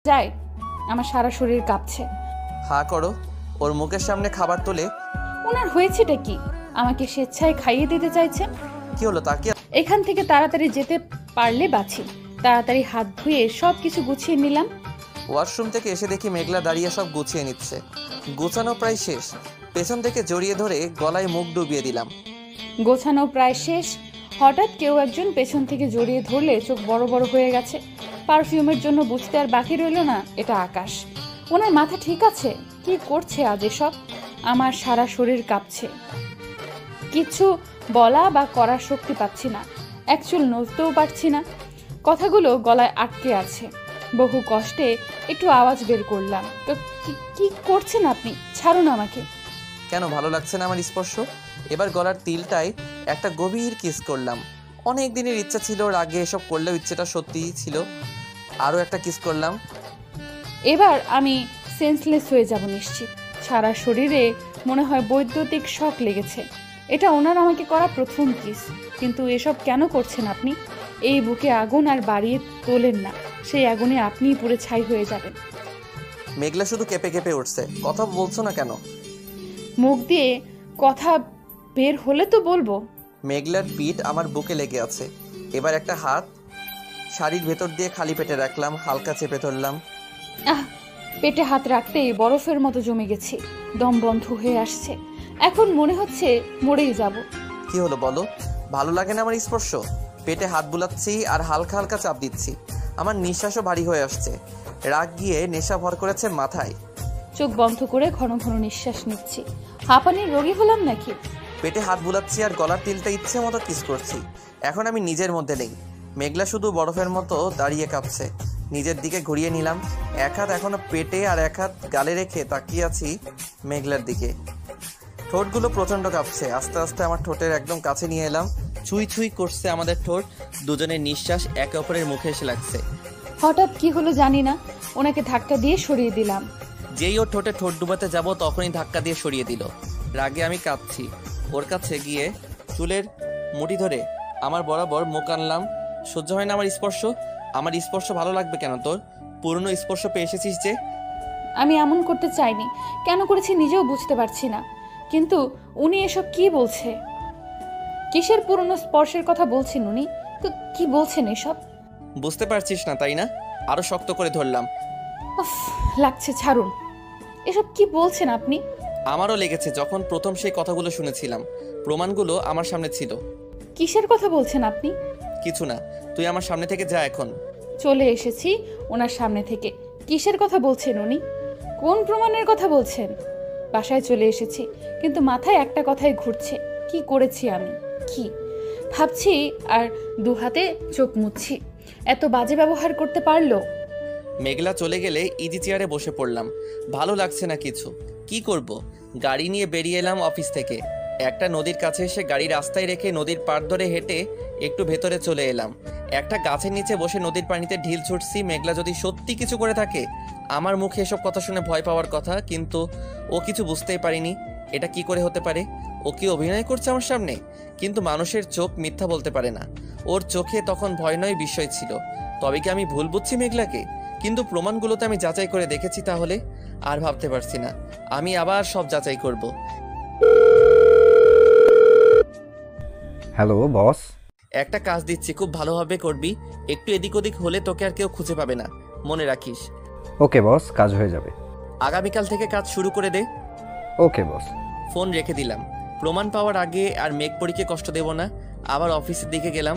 যাই, আমার সারা শরীর কাঁপছে। হা করো। ওর মুখের সামনে খাবার তোলে। ওনার হয়েছেটা কি? আমাকে স্বেচ্ছায় খাইয়ে দিতে চাইছেন? কি হলো তাকে? এখান থেকে তাড়াতাড়ি যেতে পারলে বাঁচি। তাড়াতাড়ি হাত ধুয়ে সব কিছু গুছিয়ে নিলাম। ওয়াশরুম থেকে এসে দেখি মেঘলা দাঁড়িয়ে সব গুছিয়ে নিচ্ছে। গোছানো প্রায় শেষ। পেছন থেকে জড়িয়ে ধরে গলায় মুখ ডুবিয়ে দিলাম। গোছানো প্রায় শেষ, হঠাৎ কেউ একজন পেছন থেকে জড়িয়ে ধরলে চোখ বড় বড় হয়ে গেছে। পারফিউমের জন্য বুঝতে আর বাকি রইল না এটা আকাশ। ওনার মাথা ঠিক আছে? কি করছে আজ এসব? আমার সারা শরীর কাঁপছে। কিছু বলা বা করার শক্তি পাচ্ছি না, একচুল নড়তেও পারছি না। কথাগুলো গলায় আটকে আছে। বহু কষ্টে একটু আওয়াজ বের করলাম। তো কি করছেন আপনি? ছাড়ুন আমাকে। কেন ভালো লাগছে না আমার স্পর্শ? এবার গলার তিলটায় একটা গভীর কিস করলাম। অনেক দিনের ইচ্ছা ছিল, আগে এসব করলেও ইচ্ছেটা সত্যিই ছিল। আরও একটা কিস করলাম। এবার আমি সেন্সলেস হয়ে যাব নিশ্চিত। সারা শরীরে মনে হয় বৈদ্যুতিক শক লেগেছে। এটা ওনার আমাকে করা প্রথম কিস। কিন্তু এসব কেন করছেন আপনি? এই বুকে আগুন আর বাড়িয়ে তোলেন না, সেই আগুনে আপনিই পুড়ে ছাই হয়ে যাবেন। মেঘলা শুধু কেঁপে কেঁপে উঠছে। কথা বলছো না কেন? মুখ দিয়ে কথা বের হলে তো বলবো। মেঘলার পিঠ আমার বুকে লেগে আছে। এবার একটা হাত শাড়ির ভেতর দিয়ে খালি পেটে রাখলাম, হালকা চেপে ধরলাম। পেটে হাত রাখতেই বরফের মতো জমে গেছি। দম বন্ধ হয়ে আসছে। এখন মনে হচ্ছে মরেই যাব। কি হলো বলো? ভালো লাগে না আমার স্পর্শ? পেটে হাত বুলাচ্ছি আর হালকা হালকা চাপ দিচ্ছি। আমার নিঃশ্বাসও ভারী হয়ে আসছে। রাগ গিয়ে নেশা ভর করেছে মাথায়। চোখ বন্ধ করে ঘন ঘন নিঃশ্বাস নিচ্ছি। হাঁপানির রোগী হলাম নাকি? পেটে হাত বুলাচ্ছি আর গলার তিলটা ইচ্ছে মতো কিস করছি। এখন আমি নিজের মধ্যে নেই। মেঘলা শুধু বরফের মতো দাঁড়িয়ে কাঁপছে। নিজের দিকে ঘুরিয়ে নিলাম। এক হাত এখনো পেটে আর এক হাত গালে রেখে তাকিয়ে আছি মেঘলার দিকে। ঠোঁটগুলো প্রচণ্ড কাঁপছে। আস্তে আস্তে আমার ঠোঁটের একদম কাছে নিয়ে এলাম। ছুঁই ছুঁই করছে আমাদের ঠোঁট। দুজনের নিঃশ্বাস একে অপরের মুখে এসে লাগছে। হঠাৎ কি হলো জানি না, ওনাকে ধাক্কা দিয়ে সরিয়ে দিলাম। যেই ওর ঠোঁটে ঠোঁট ডুবাতে যাব তখনই ধাক্কা দিয়ে সরিয়ে দিল। রাগে আমি কাঁপছি। ওর কাছে গিয়ে চুলের মুঠি ধরে আমার বরাবর মুখ আনলাম। সহ্য হয় না আমার স্পর্শ। আমার স্পর্শ ভালো লাগবে কেন তোর? পুরনো স্পর্শ পেয়ে এসেছিস যে। আমি এমন করতে চাইনি, কেন করেছি নিজেও বুঝতে পারছি না। কিন্তু উনি এসব কি বলছে? কিসের পুরনো স্পর্শের কথা বলছেন উনি? কি বলছেন এসব? বুঝতে পারছিস না তাই না? আরো শক্ত করে ধরলাম। উফ, লাগছে, ছাড়ুন। এসব কি বলছেন আপনি? আমারও লেগেছে যখন প্রথম সেই কথাগুলো শুনেছিলাম। প্রমাণগুলো আমার সামনে ছিল। কিসের কথা বলছেন আপনি? কিছু না, তুই আমার সামনে থেকে যা এখন। চলে এসেছি ওনার সামনে থেকে। কিসের কথা বলছেন উনি? কোন প্রমাণের কথা বলছেন? বাসায় চলে এসেছি, কিন্তু মাথায় একটা কথাই ঘুরছে। কি করেছি আমি? কি ভাবছি আর দু হাতে চোখ মুছছি। এত বাজে ব্যবহার করতে পারলো? মেঘলা চলে গেলে ইজি চেয়ারে বসে পড়লাম। ভালো লাগছে না কিছু। কি করব? গাড়ি নিয়ে বেরিয়ে এলাম অফিস থেকে। একটা নদীর কাছে এসে গাড়ি রাস্তায় রেখে নদীর পাড় ধরে হেঁটে একটু ভেতরে চলে এলাম। একটা গাছের নিচে বসে নদীর পানিতে ঢিল ছুটছি। মেঘলা যদি সত্যি কিছু করে থাকে, আমার মুখে এসব কথা শুনে ভয় পাওয়ার কথা, কিন্তু ও কিছু বুঝতেই পারিনি। এটা কি করে হতে পারে? ও কি অভিনয় করছে আমার সামনে? কিন্তু মানুষের চোখ মিথ্যা বলতে পারে না। ওর চোখে তখন ভয় নয় বিস্ময় ছিল। তবে কি আমি ভুল বুঝছি মেঘলাকে? কিন্তু প্রমাণগুলোতে আমি যাচাই করে দেখেছি। তাহলে আর ভাবতে পারছি না। আমি আবার সব যাচাই করব। Hello boss. একটা কাজ দিচ্ছি, খুব ভালোভাবে করবি। একটু এদিক ওদিক হলে তোকে আর কেউ খুঁজে পাবে না, মনে রাখিস। ওকে বস, কাজ হয়ে যাবে। আগামীকাল থেকে কাজ শুরু করে দে। ওকে বস। ফোন রেখে দিলাম। প্রমাণ পাওয়ার আগে আর মেঘপরীকে কষ্ট দেব না। আবার অফিসের দিকে গেলাম।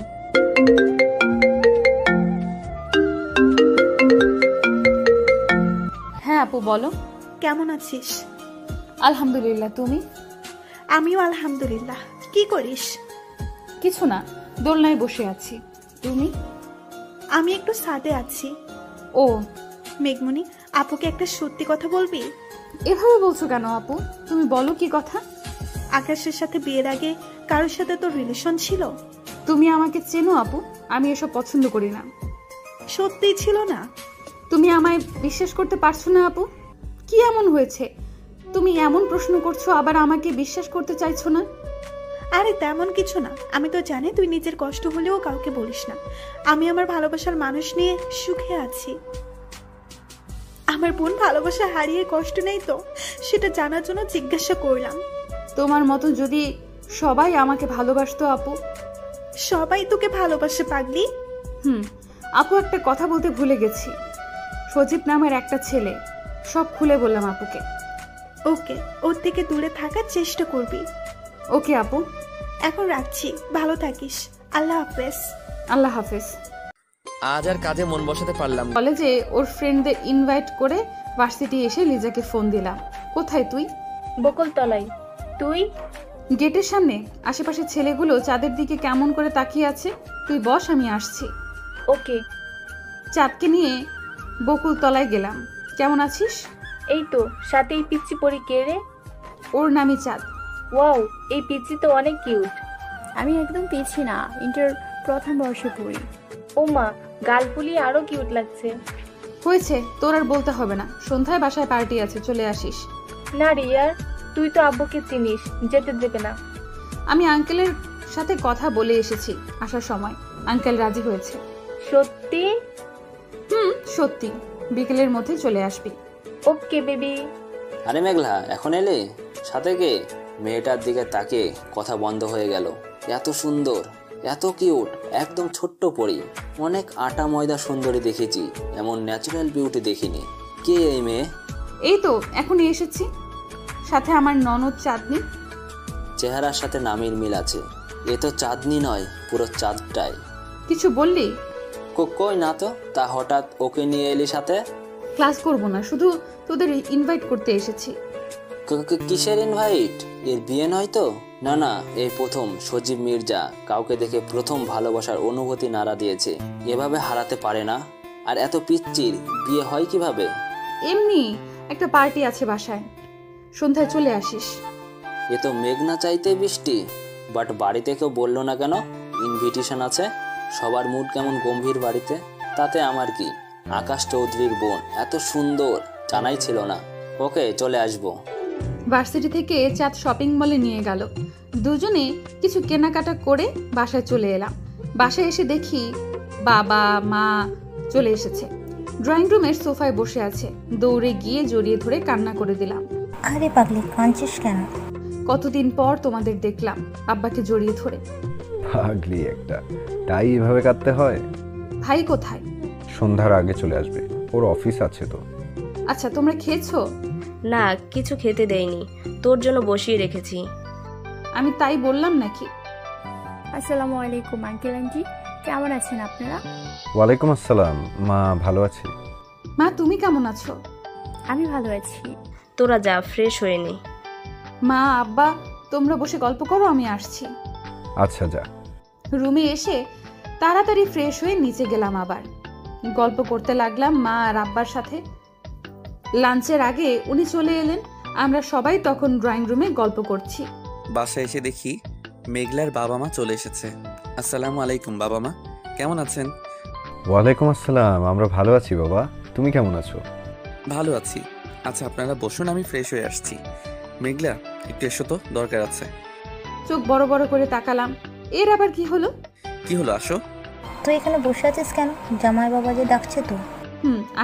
হ্যাঁ আপু বলো। কেমন আছিস? আলহামদুলিল্লাহ, তুমি? আমিও আলহামদুলিল্লাহ। কি করিস? কিছু না, দোলনায় বসে আছি। তুমি? আমি একটু ছাদে আছি। ও মেঘমণি, আপুকে একটা সত্যি কথা বলবি? এভাবে বলছো কেন আপু? তুমি বলো কি কথা। আকাশের সাথে বিয়ের আগে কারোর সাথে তোর রিলেশন ছিল? তুমি আমাকে চেনো আপু, আমি এসব পছন্দ করি না। সত্যিই ছিল না? তুমি আমায় বিশ্বাস করতে পারছো না আপু? কি এমন হয়েছে তুমি এমন প্রশ্ন করছো, আবার আমাকে বিশ্বাস করতে চাইছো না? আরে তেমন কিছু না। আমি তো জানি তুই নিজের কষ্ট হলেও কাউকে বলিস না। আমি আমার ভালোবাসার মানুষ নিয়ে সুখে আছি। আমার বোন ভালোবাসা হারিয়ে কষ্ট নেই তো, সেটা জানার জন্য জিজ্ঞাসা করলাম। তোমার মতো যদি সবাই আমাকে ভালোবাসতো আপু। সবাই তোকে ভালোবাসে পাগলি। আপু, একটা কথা বলতে ভুলে গেছি। সজীব নামের একটা ছেলে, সব খুলে বললাম আপুকে। ওকে, ওর থেকে দূরে থাকার চেষ্টা করবি। ওকে আপু, এখন রাখছি, ভালো থাকিস। আল্লাহ হাফেজ। আল্লাহ হাফেজ। আজ আর কাজে মন বসাতে পারলাম না। কলেজে ওর ফ্রেন্ডদের ইনভাইট করে ভার্সিটি এসে লিজাকে ফোন দিলাম। কোথায় তুই? বকুলতলায়। তুই? গেটের সামনে। আশেপাশের ছেলেগুলো চাঁদের দিকে কেমন করে তাকিয়ে আছে। তুই বস, আমি আসছি। ওকে। চাঁদকে নিয়ে বকুলতলায় গেলাম। কেমন আছিস? এই তো, সাথে এই পিচ্চি পরি কে রে? ওর নামই চাঁদ। ওয়াও, এই পিচ্চি তো অনেক কিউট। আমি একদম পিছি না, ইন্টার প্রথম বর্ষে পড়ি। ও মা, গাল ফুলিয়ে আরো কিউট লাগছে। হয়েছে, তোর আর বলতে হবে না। সন্ধ্যায় বাসায় পার্টি আছে, চলে আসিস। না রিয়ার, তুই তো আব্বুকে চিনিস, যেতে দেবে না। আমি আঙ্কেলের সাথে কথা বলে এসেছি আসার সময়। আঙ্কেল রাজি হয়েছে। সত্যি? সত্যি। বিকেলের মধ্যে চলে আসবি। Okay baby. আরে মেঘলা, এখন এলে? সাথে কে? মেয়েটার দিকে তাকিয়ে কথা বন্ধ হয়ে গেল। এত সুন্দর, এত কিউট, একদম ছোট্ট পরি। অনেক আটা ময়দা সুন্দরী দেখেছি, এমন ন্যাচারাল বিউটি দেখিনি। কে এই মেয়ে? এই তো এখনই এসেছি, সাথে আমার ননদ চাঁদনি। চেহারার সাথে নামের মিল আছে। এ তো চাঁদনি নয়, পুরো চাঁদটাই। কিছু বললি? কই না তো, তা হঠাৎ ওকে নিয়ে এলি সাথে? ক্লাস করব না, শুধু তোদের ইনভাইট করতে এসেছি। কিসের ইনভাইট? এর বিয়ে নয় তো? না না, এই প্রথম সজীব মির্জা কাউকে দেখে প্রথম ভালোবাসার অনুভূতি নাড়া দিয়েছে। এভাবে হারাতে পারে না। আর এত পিচ্চির বিয়ে হয় কিভাবে? এমনি একটা পার্টি আছে বাসায়, সন্ধ্যায় চলে আসিস। এ তো মেঘনা চাইতে বৃষ্টি। বাট বাড়িতে কেউ বললো না কেন ইনভিটেশন আছে? সবার মুড কেমন গম্ভীর বাড়িতে। তাতে আমার কি? আকাশ চৌধুরীর বোন, এত সুন্দর, জানাই ছিল না। ওকে, চলে আসবো। ভার্সিটি থেকে চাঁদ শপিং মলে নিয়ে গেল। দুজনে কিছু কেনাকাটা করে বাসায় চলে এলাম। বাসায় এসে দেখি বাবা মা চলে এসেছে। ড্রয়িং রুমের সোফায় বসে আছে। দৌড়ে গিয়ে জড়িয়ে ধরে কান্না করে দিলাম। আরে পাগলি, কাঁদছিস কেন? কতদিন পর তোমাদের দেখলাম। আব্বাকে জড়িয়ে ধরে। পাগলি একটা, তাই এভাবে কাঁদতে হয়? ভাই কোথায়? সন্ধ্যার আগে চলে আসবে, ওর অফিস আছে তো। আচ্ছা, তোমরা খেয়েছো? না, কিছু খেতে দেয়নি, তোর জন্য বসিয়ে রেখেছি। আমি তাই বললাম নাকি? আসসালামু আলাইকুম আঙ্কেল আন্টি, কেমন আছেন আপনারা? ওয়ালাইকুম আসসালাম মা, ভালো আছি। মা, তুমি কেমন আছো? আমি ভালো আছি। তোরা যা, ফ্রেশ হয়ে নে। মা আব্বা তোমরা বসে গল্প করো, আমি আসছি। আচ্ছা যা। রুমে এসে তাড়াতাড়ি ফ্রেশ হয়ে নিচে গেলাম। আবার গল্প করতে লাগলাম মা আর আব্বার সাথে। লাঞ্চের আগে উনি চলে এলেন। আমরা সবাই তখন ড্রয়িং রুমে গল্প করছি। বাসায় এসে দেখি মেঘলার বাবা মা চলে এসেছে। আসসালামু আলাইকুম বাবা মা, কেমন আছেন? ওয়ালাইকুম আসসালাম, আমরা ভালো আছি বাবা, তুমি কেমন আছো? ভালো আছি। আচ্ছা আপনারা বসুন, আমি ফ্রেশ হয়ে আসছি। মেঘলা একটু এসো তো, দরকার আছে। চোখ বড় বড় করে তাকালাম। এর আবার কি হলো? কি হলো, আসো। তুই এখানে বসে আছিস কেন? জামাই বাবা যে ডাকছে তো।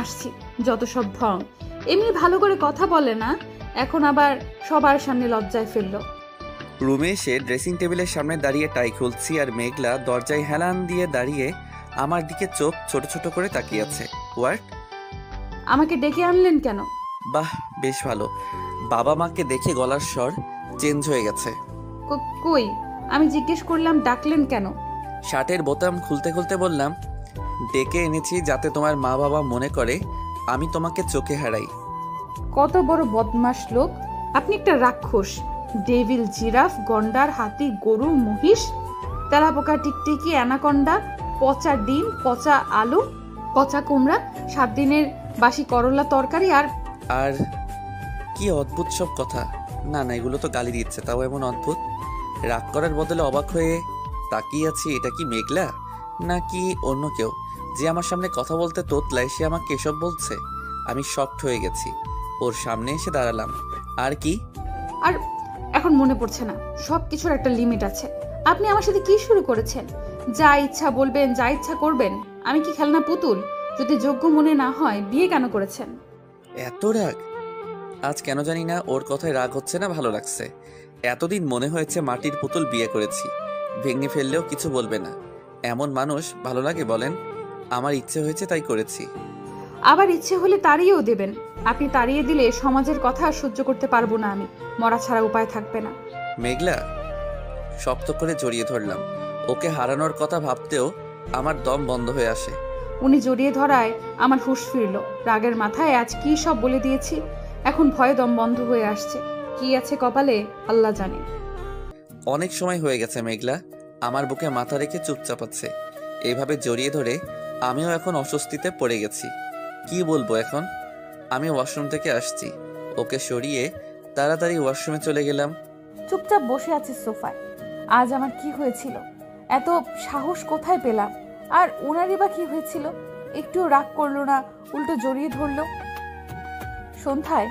আসছি। যত সব ঢং। এমনি ভালো করে কথা বলে না, এখন আবার সবার সামনে লজ্জায় ফেললো। রুমে এসে ড্রেসিং টেবিলের সামনে দাঁড়িয়ে টাই খুলছি, আর মেঘলা দরজায় হেলান দিয়ে দাঁড়িয়ে আমার দিকে চোখ ছোট ছোট করে তাকিয়ে আছে। হোয়াট? আমাকে ডেকে আনলেন কেন? বাহ, বেশ ভালো। বাবা মাকে দেখে গলার স্বর চেঞ্জ হয়ে গেছে। কই? আমি জিজ্ঞেস করলাম ডাকলেন কেন? শার্টের বোতাম খুলতে খুলতে বললাম, ডেকে এনেছি যাতে তোমার মা বাবা মনে করে আমি তোমাকে চোখে হারাই। কত বড় বদমাশ লোক আপনি! একটা রাক্ষস, ডেভিল, জিরাফ, গন্ডার, হাতি, গরু, মহিষ, তেলাপোকা, টিকটিকি, অ্যানাকন্ডা, পচা ডিম, পচা আলু, পচা কুমড়া, 7 দিনের বাসি করলা তরকারি, আর কি অদ্ভুত সব কথা। না না, এগুলো তো গালি দিচ্ছে, তাও এমন অদ্ভুত। রাগ করার বদলে অবাক হয়ে তাকিয়ে আছি। এটা কি মেঘলা নাকি অন্য কেউ যে আমার সামনে কথা বলতে তোতলায়, সে আমাকে এসব বলছে? আমি শকড হয়ে গেছি। ওর সামনে এসে দাঁড়ালাম। আর কি? আর এখন মনে পড়ছে না। সব কিছুর একটা লিমিট আছে। আপনি আমার সাথে কি শুরু করেছেন? যা ইচ্ছা বলবেন, যা ইচ্ছা করবেন। আমি কি খেলনা পুতুল? যদি যোগ্য মনে না হয় বিয়ে কেন করেছেন? এত রাগ? আজ কেন জানি না ওর কথায় রাগ হচ্ছে না, ভালো লাগছে। এতদিন মনে হয়েছে মাটির পুতুল বিয়ে করেছি, ভেঙে ফেললেও কিছু বলবে না। এমন মানুষ ভালো লাগে বলেন? আমার ইচ্ছে হয়েছে তাই করেছি। আবার ইচ্ছে হলে তাড়িয়েও দেবেন। আপনি তাড়িয়ে দিলে সমাজের কথা আর সহ্য করতে পারবো না আমি। মরা ছাড়া উপায় থাকবে না। মেঘলা শক্ত করে জড়িয়ে ধরলাম। ওকে হারানোর কথা ভাবতেও আমার দম বন্ধ হয়ে আসে। উনি জড়িয়ে ধরায় আমার হুঁশ ফিরল। রাগের মাথায় আজ কি সব বলে দিয়েছি, এখন ভয়ে দম বন্ধ হয়ে আসছে। কি আছে কপালে আল্লাহ জানে। অনেক সময় হয়ে গেছে মেঘলা আমার বুকে মাথা রেখে চুপচাপ আছে। এইভাবে জড়িয়ে ধরে আমিও এখন অস্বস্তিতে পড়ে গেছি। কি বলবো এখন? আমি ওয়াশরুম থেকে আসছি, ওকে সরিয়ে তাড়াতাড়ি ওয়াশরুমে চলে গেলাম। চুপচাপ বসে আছি সোফায়। আজ আমার কি হয়েছিল? এত সাহস কোথায় পেলাম? আর ওনারই বা কি হয়েছিল? একটু রাগ করলো না, উল্টো জড়িয়ে ধরলো। সন্ধ্যায়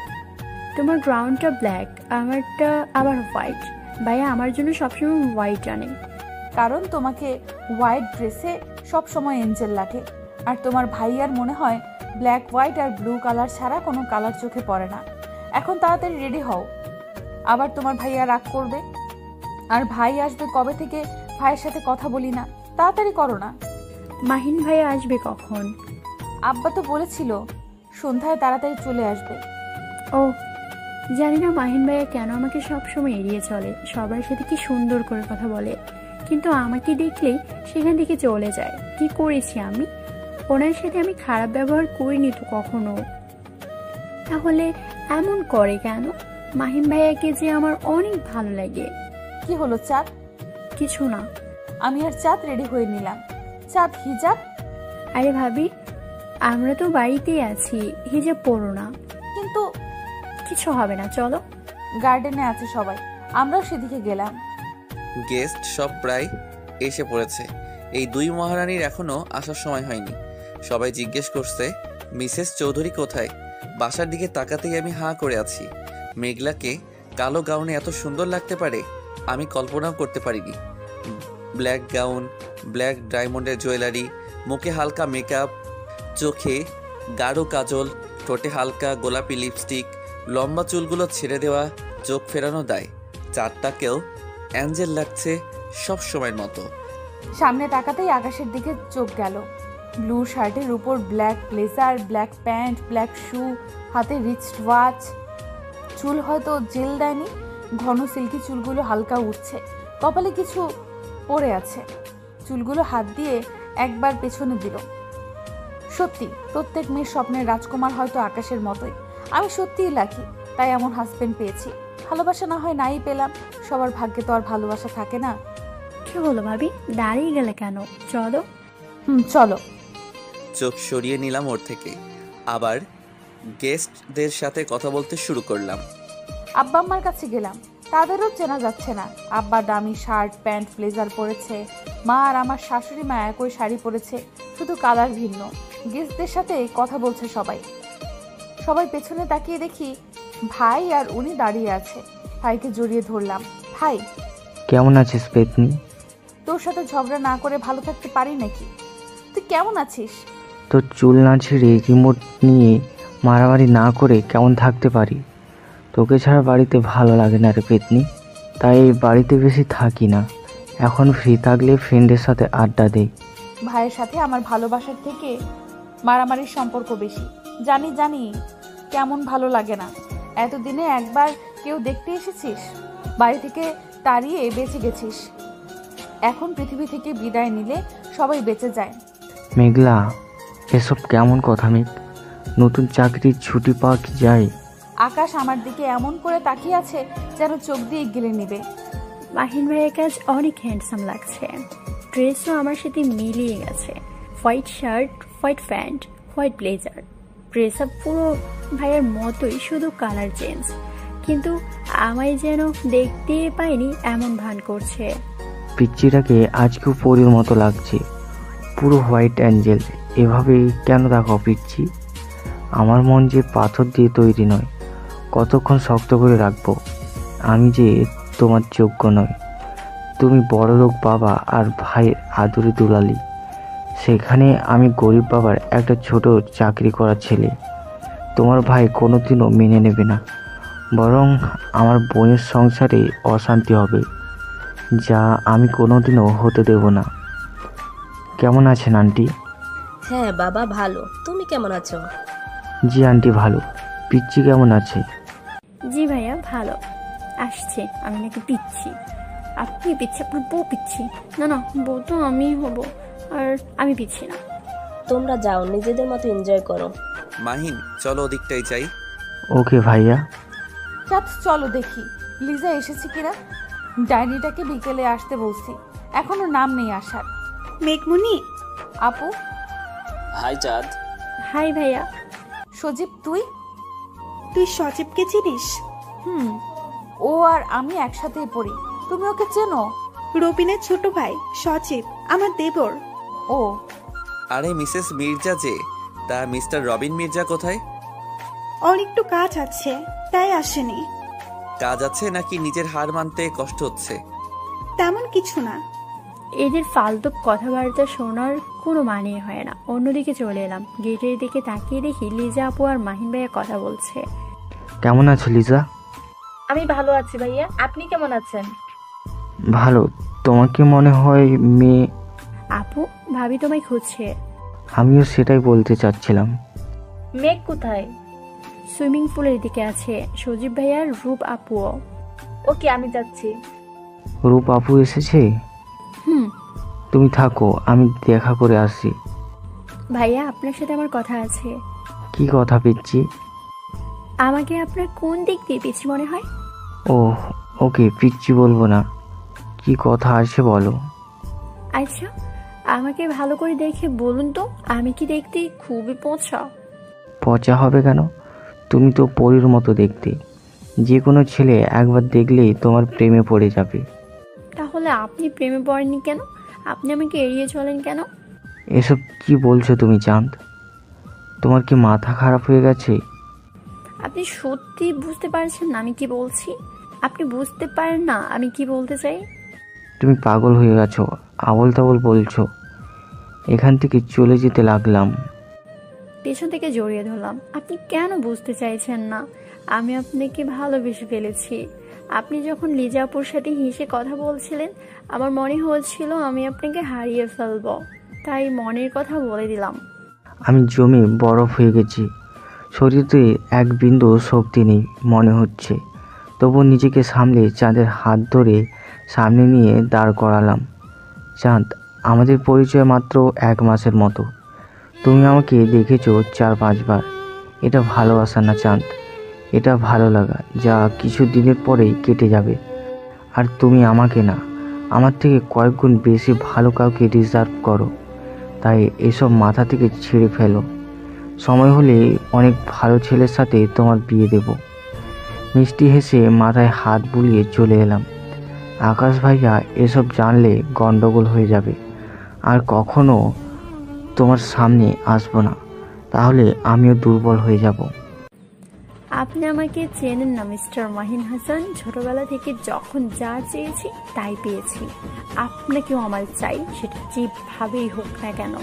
তোমার গ্রাউন্ডটা ব্ল্যাক, আমারটা আবার হোয়াইট। ভাইয়া আমার জন্য সবসময় হোয়াইট আনে। কারণ তোমাকে হোয়াইট ড্রেসে সবসময় এঞ্জেল লাগে, আর তোমার ভাইয়ার মনে হয় ব্ল্যাক হোয়াইট আর ব্লু কালার ছাড়া কোনো কালার চোখে পড়ে না। এখন তাড়াতাড়ি রেডি হও, আবার তোমার ভাইয়া রাগ করবে। আর ভাই আসবে কবে থেকে ভাইয়ের সাথে কথা বলি না, তাড়াতাড়ি করো না। মাহিন ভাইয়া আসবে কখন? আব্বা তো বলেছিল সন্ধ্যায় তাড়াতাড়ি চলে আসবে। ও জানি না মাহিন ভাইয়া কেন আমাকে সবসময় এড়িয়ে চলে। সবার সাথে কি সুন্দর করে কথা বলে, কিন্তু আমাকে দেখলেই সেখান থেকে চলে যায়। কি করেছি আমি? ওনার সাথে আমি খারাপ ব্যবহার করিনি তো কখনো, তাহলে এমন করে কেন? মাহিন ভাইয়াকে যে আমার অনেক ভালো লাগে। কি হলো চাঁদ? কিছু না। আমি আর চাঁদ রেডি হয়ে নিলাম। চাঁদ হিজাব? আরে ভাবি, আমরা তো বাড়িতেই আছি, হিজাব পরো না। কিন্তু কিছু হবে না, চলো। গার্ডেনে আছে সবাই, আমরাও সেদিকে গেলাম। গেস্ট সব প্রায় এসে পড়েছে। এই দুই মহারানীর এখনো আসার সময় হয়নি। সবাই জিজ্ঞেস করছে মিসেস চৌধুরী কোথায়। বাসার দিকে তাকাতেই আমি হাঁ করে আছি। মেঘলাকে কালো গাউনে এত সুন্দর লাগতে পারে আমি কল্পনাও করতে পারিনি। ব্ল্যাক গাউন, ব্ল্যাক ডায়মন্ডের জুয়েলারি, মুখে হালকা মেকআপ, চোখে গাঢ় কাজল, ঠোঁটে হালকা গোলাপি লিপস্টিক, লম্বা চুলগুলো ছেড়ে দেওয়া, চোখ ফেরানো দায়। চারটাকেও অ্যাঞ্জেল লাগছে সব সময়ের মতো। সামনে তাকাতেই আকাশের দিকে চোখ গেল। ব্লু শার্টের উপর black blazer, black pant, black শু, হাতে রিচড ওয়াচ। চুল হয়তো জেল দেয়নি, ঘন সিল্কি চুলগুলো হালকা উঠছে। কপালে কিছু পড়ে আছে। চুলগুলো হাত দিয়ে একবার পেছনে দিল। সত্যি প্রত্যেক মেয়ের স্বপ্নের রাজকুমার হয়তো আকাশের মতোই। আমি সত্যিই লাকি, তাই এমন হাজবেন্ড পেয়েছি। ভালোবাসা না হয় নাই পেলাম, সবার ভাগ্যে তো আর ভালোবাসা থাকে না। কি হলো ভাবি, দাঁড়িয়ে গেলে কেন? চলো। চলো। চোখ সরিয়ে নিলাম ওর থেকে, আবার গেস্টদের সাথে কথা বলতে শুরু করলাম। আব্বা আম্মার কাছে গেলাম, তাদেরও চেনা যাচ্ছে না। আব্বা দামি শার্ট প্যান্ট ব্লেজার পরেছে, মা আর আমার শাশুড়ি মা একই শাড়ি পরেছে, শুধু কালার ভিন্ন। গেস্টদের সাথে কথা বলছে সবাই। সবাই পেছনে তাকিয়ে দেখি ভাই আর উনি দাঁড়িয়ে আছে। ভাইকে জড়িয়ে ধরলাম। ভাই কেমন আছিস পেতনি? তোর সাথে ঝগড়া না করে ভালো থাকতে পারি নাকি? তুই কেমন আছিস? তোর চুল না ছিঁড়ে রিমোট নিয়ে মারামারি না করে কেমন থাকতে পারি? তোকে ছাড়া বাড়িতে ভালো লাগে না রে পেতনি, তাই এই বাড়িতে বেশি থাকি না। এখন ফ্রি থাকলে ফ্রেন্ডের সাথে আড্ডা দেই। ভাইয়ের সাথে আমার ভালোবাসার থেকে মারামারির সম্পর্ক বেশি। জানি জানি কেমন ভালো লাগে না। এতদিনে একবার কেউ দেখতে এসেছিস, বাড়ি থেকে তাড়িয়ে বেঁচে গেছিস। এখন পৃথিবী থেকে বিদায় নিলে সবাই বেঁচে যায়। মেঘলা, এসব কেমন কথা মেঘ? নতুন চাকরির ছুটি পাওয়া কি যায়? আকাশ আমার দিকে এমন করে তাকিয়ে আছে যেন চোখ দিয়ে গিলে নেবে। মাহিন ভাইয়ের কাজ অনেক হ্যান্ডসাম লাগছে। ড্রেসও আমার সাথে মিলিয়ে গেছে। White shirt, white pant, white blazer. Dress up পুরো ভাইয়ের মতোই, শুধু কালার চেঞ্জ। কিন্তু আমায় যেন দেখতে পাইনি এমন ভান করছে। পিচ্চিটাকে আজকেও পরীর মতো লাগছে, পুরো হোয়াইট অ্যাঞ্জেল। এভাবে কেন দেখাও পিচ্চি? আমার মন যে পাথর দিয়ে তৈরি নয়, কতক্ষণ শক্ত করে রাখবো? আমি যে তোমার যোগ্য নয়। তুমি বড়লোক বাবা আর ভাইয়ের আদুরে দুলালি, সেখানে আমি গরিব বাবার একটা ছোট চাকরি করা ছেলে। তোমার ভাই কোনোদিনও মেনে নেবে না, বরং আমার বোনের সংসারে অশান্তি হবে, যা আমি কোনোদিনও হতে দেব না। কেমন আছেন আন্টি? হ্যাঁ বাবা ভালো, তুমি কেমন আছো? জি আন্টি ভালো। পিচ্চি কেমন আছে? জি ভাইয়া ভালো। আসছে আমি নাকি পিচ্ছি? আপনি পিচ্ছি? আপনার বউ পিচ্ছি? না না, বউ তো আমিই হব, আর আমি পিচ্ছি না। তোমরা যাও, নিজেদের মতো এনজয় করো। মাহিন চলো ওদিকটাই যাই। ওকে ভাইয়া। চাঁদ চলো দেখি লিজা এসেছে কিনা। ডাইনিটাকে বিকেলে আসতে বলছি, এখনো নাম নেই আসার। মেঘমুনি, আপু। হাই চাঁদ। হাই ভাইয়া। সজীব তুই? তুই সজীবকে চিনিস? ও আর আমি একসাথেই পড়ি। তুমি ওকে চেনো? রবিনের ছোট ভাই সজীব, আমার দেবর। ও আরে মিসেস মির্জা যে, তা মিস্টার রবিন মির্জা কোথায়? ওর একটু কাজ আছে, তাই আসেনি। কাজ আছে নাকি নিজের হার মানতে কষ্ট হচ্ছে? তেমন কিছু না। এদের ফালতু কথাবার্তা শোনার কোনো মানে হয় না। অন্যদিকে চলে এলাম। গেটের দিকে তাকিয়ে দেখি লিজা আপু আর মাহিন ভাইয়া কথা বলছে। কেমন আছো লিজা? আমি ভালো আছি ভাইয়া, আপনি কেমন আছেন? ভালো। তোমাকে মনে হয় মেয়ে। আপু, ভাবি তোমায় খুঁজছে। আমিও সেটাই বলতে চাচ্ছিলাম। মেঘ কোথায়? সুইমিং পুলের দিকে আছে সজীব ভাইয়ার রূপ আপুও। ওকে আমি যাচ্ছি। রূপ আপু এসেছে? হুম। তুমি থাকো, আমি দেখা করে আসছি। ভাইয়া আপনার সাথে আমার কথা আছে। কি কথা পিচ্ছি? আমাকে আপনার কোন দিক দিয়ে পিচ্ছি মনে হয়? ও ওকে, পিচ্ছি বলবো না। কি কথা আছে বলো। আচ্ছা, আমাকে ভালো করে দেখে বলুন তো, আমি কি দেখতে খুবই পচা? পচা হবে কেন? তুমি তো পরীর মতো দেখতে। যে কোনো ছেলে একবার দেখলেই তোমার প্রেমে পড়ে যাবে। তাহলে আপনি প্রেমে পড়েননি কেন? আপনি আমাকে এড়িয়ে চলেন কেন? এসব কি বলছো তুমি চাঁদ? তোমার কি মাথা খারাপ হয়ে গেছে? আপনি সত্যি বুঝতে পারছেন না আমি কি বলছি? আপনি বুঝতে পারেন না আমি কি বলতে চাই? তুমি পাগল হয়ে গেছো, আবল তাবল বলছো। এখান থেকে চলে যেতে লাগলাম। পেছন থেকে জড়িয়ে ধরলাম। আপনি কেন বুঝতে চাইছেন না? আমি আপনাকে ভালোবেসে ফেলেছি। আপনি যখন লিজা আপুর সাথে হেসে কথা বলছিলেন, আমার মনে হচ্ছিল আমি আপনাকে হারিয়ে ফেলবো, তাই মনের কথা বলে দিলাম। আমি জমে বরফ হয়ে গেছি। শরীরে এক বিন্দু শক্তি নেই মনে হচ্ছে। তবু নিজেকে সামলে চাঁদের হাত ধরে সামনে নিয়ে দাঁড় করালাম। চাঁদ, আমাদের পরিচয় মাত্র 1 মাসের মতো। তুমি আমাকে দেখেছো 4-5 বার। এটা ভালোবাসা না চাঁদ, এটা ভালো লাগা, যা কিছু দিনের পরেই কেটে যাবে। আর তুমি আমাকে না, আমার থেকে কয়েক গুণ বেশি ভালো কাউকে রিজার্ভ করো। তাই এসব মাথা থেকে ছেড়ে ফেলো। সময় হলে অনেক ভালো ছেলের সাথে তোমার বিয়ে দেব। মিষ্টি হেসে মাথায় হাত বুলিয়ে চলে এলাম। আকাশ ভাইয়া এসব জানলে গন্ডগোল হয়ে যাবে। আর কখনো তোমার সামনে আসবো না, তাহলে আমিও দুর্বল হয়ে যাব। আপনি আমাকে চেনেন না মিস্টার মাহিন হাসান। ছোটবেলা থেকে যখন যা চেয়েছি তাই পেয়েছি। আপনাকেও আমার চাই, সেটা যেভাবেই হোক না কেন।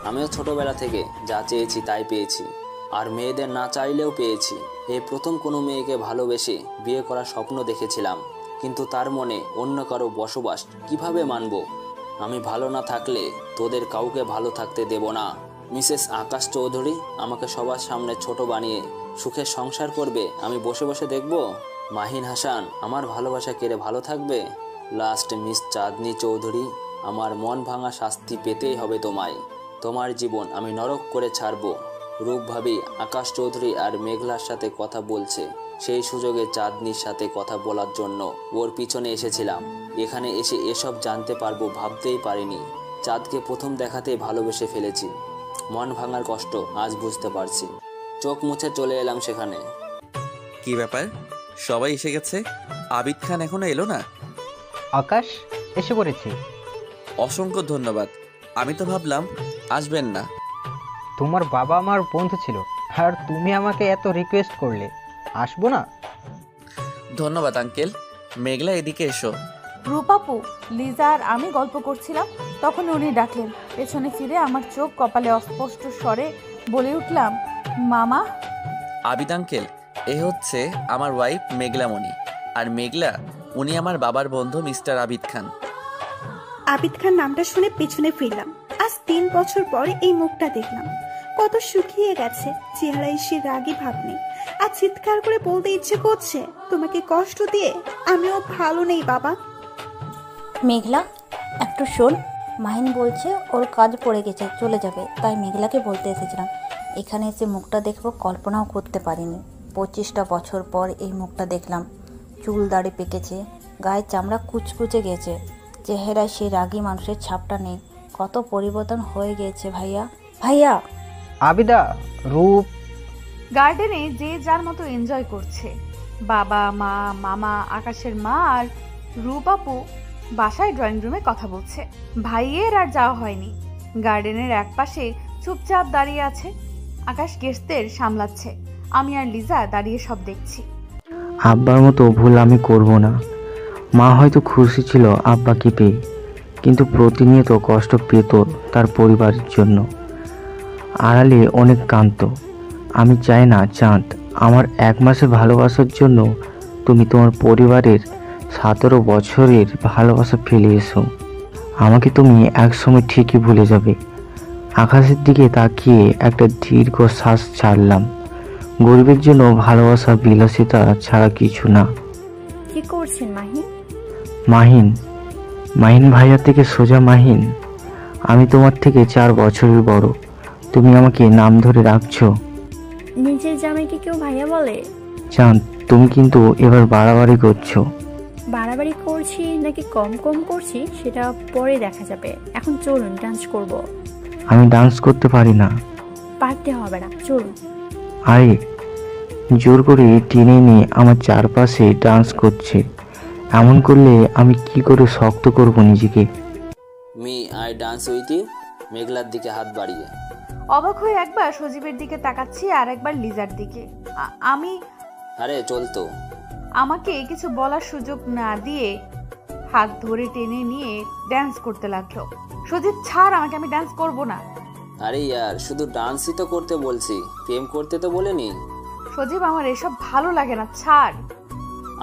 আমিও ছোটবেলা থেকে যা চেয়েছি তাই পেয়েছি, আর মেয়েদের না চাইলেও পেয়েছি। এই প্রথম কোনো মেয়েকে ভালোবেসে বিয়ে করার স্বপ্ন দেখেছিলাম, কিন্তু তার মনে অন্য কারো বসবাস কিভাবে মানব? আমি ভালো না থাকলে তোদের কাউকে ভালো থাকতে দেব না। মিসেস আকাশ চৌধুরী আমাকে সবার সামনে ছোট বানিয়ে সুখে সংসার করবে, আমি বসে বসে দেখব? মাহিন হাসান আমার ভালোবাসা কেড়ে ভালো থাকবে? লাস্ট মিস চাঁদনী চৌধুরী, আমার মন ভাঙা শাস্তি পেতেই হবে তোমায়। তোমার জীবন আমি নরক করে ছাড়বো। রূপ ভাবি আকাশ চৌধুরী আর মেঘলার সাথে কথা বলছে, সেই সুযোগে চাঁদনির সাথে কথা বলার জন্য ওর পিছনে এসেছিলাম। এখানে এসে এসব জানতে পারবো ভাবতেই পারিনি। চাঁদকে প্রথম দেখাতেই ভালোবেসে ফেলেছি। মন ভাঙার কষ্ট আজ বুঝতে পারছি। চোখ মুছে চলে এলাম সেখানে। কি ব্যাপার, সবাই এসে গেছে? আবিদ খান এখনো এলো না? আকাশ এসে পড়েছে। অসংখ্য ধন্যবাদ, আমি তো ভাবলাম আসবেন না। তোমার বাবা আমার বন্ধু ছিল, আর তুমি আমাকে এত রিকোয়েস্ট করলে, আসবো না? ধন্যবাদ আঙ্কেল। মেঘলা এদিকে এসো। রূপাপু, লিজা আর আমি গল্প করছিলাম, তখন উনি ডাকলেন। পেছনে ফিরে আমার চোখ কপালে অস্পষ্ট স্বরে বলে উঠলাম, মামা। আবিদ আঙ্কেল, এ হচ্ছে আমার ওয়াইফ মেঘলামণি, আর মেঘলা উনি আমার বাবার বন্ধু মিস্টার আবিদ খান। আবিদ খান নামটা শুনে পেছনে ফিরলাম। আজ 3 বছর পরে এই মুখটা দেখলাম। কত শুকিয়ে গেছে, চেহারায় সে রাগী ভাব নেই। আর চিৎকার করে বলতে ইচ্ছে করছে, তোমাকে কষ্ট দিয়ে আমিও ভালো নেই বাবা। মেঘলা, একটু শোন। মাহিন বলছে ওর কাজ পড়ে গেছে, চলে যাবে, তাই মেঘলাকে বলতে এসেছিলাম। এখানে এসে মুখটা দেখবো কল্পনাও করতে পারিনি। 25টা বছর পর এই মুখটা দেখলাম। চুল দাড়ি পেকেছে, গায়ের চামড়া কুচকুচে গেছে, চেহারায় সেই রাগী মানুষের ছাপটা নেই। কত পরিবর্তন হয়ে গেছে ভাইয়া। ভাইয়া আবিদা, রূপ। গার্ডেনে যে যার মতো এনজয় করছে। বাবা, মা, মামা, আকাশের মা আর রূপাপু বাসায় ড্রয়িং রুমে কথা বলছে। ভাইয়ের আর যাওয়া হয়নি। গার্ডেনের একপাশে চুপচাপ দাঁড়িয়ে আছে। আকাশ গেস্টদের সামলাচ্ছে। আমি আর লিজা দাঁড়িয়ে সব দেখছি। আব্বার মতো ভুল আমি করব না। মা হয়তো খুশি ছিল আব্বাকে পেয়ে, কিন্তু প্রতিনিয়ত কষ্ট পেত তার পরিবারের জন্য। আড়ালে অনেক কাঁদত। আমি চাই না চাঁদ, আমার 1 মাসের ভালোবাসার জন্য তুমি তোমার পরিবারের 17 বছরের ভালোবাসা ফেলে এসো। আমাকে তুমি একসময় ঠিকই ভুলে যাবে। আকাশের দিকে তাকিয়ে একটা দীর্ঘ শ্বাস ছাড়লাম। গরিবের জন্য ভালোবাসা বিলাসিতা ছাড়া কিছু না। কি করছেন মাহিন? মাহিন? মাহিন ভাইয়া থেকে সোজা মাহিন? আমি তোমার থেকে 4 বছরের বড়, তুমি আমাকে নাম ধরে রাখছো। নিজের জামাইকে কেউ ভাইয়া বলে? চাঁদ, তুমি কিন্তু এবার বাড়াবাড়ি করছো। বাড়াবাড়ি করছি নাকি কম কম করছি সেটা পরে দেখা যাবে। এখন চলুন, ডান্স করব। আমি ডান্স করতে পারি না। পারতে হবে না, চলুন। আরে, জোর করে টেনে নিয়ে আমার চারপাশে ডান্স করছে। এমন করলে আমি কি করে শক্ত করব নিজেকে? May I dance with. মেঘলার দিকে হাত বাড়িয়ে অবাক হয়ে একবার সজীবের দিকে তাকাচ্ছি আর একবার লিজার দিকে। আমি আরে চলতো। আমাকে কিছু বলার সুযোগ না দিয়ে হাত ধরে টেনে নিয়ে ড্যান্স করতে লাগলো। সজীব ছাড় আমাকে, আমি ড্যান্স করব না। আরে ইয়ার, শুধু ডান্সই তো করতে বলছি, প্রেম করতে তো বলেনি। সজীব, আমার এসব ভালো লাগে না, ছাড়।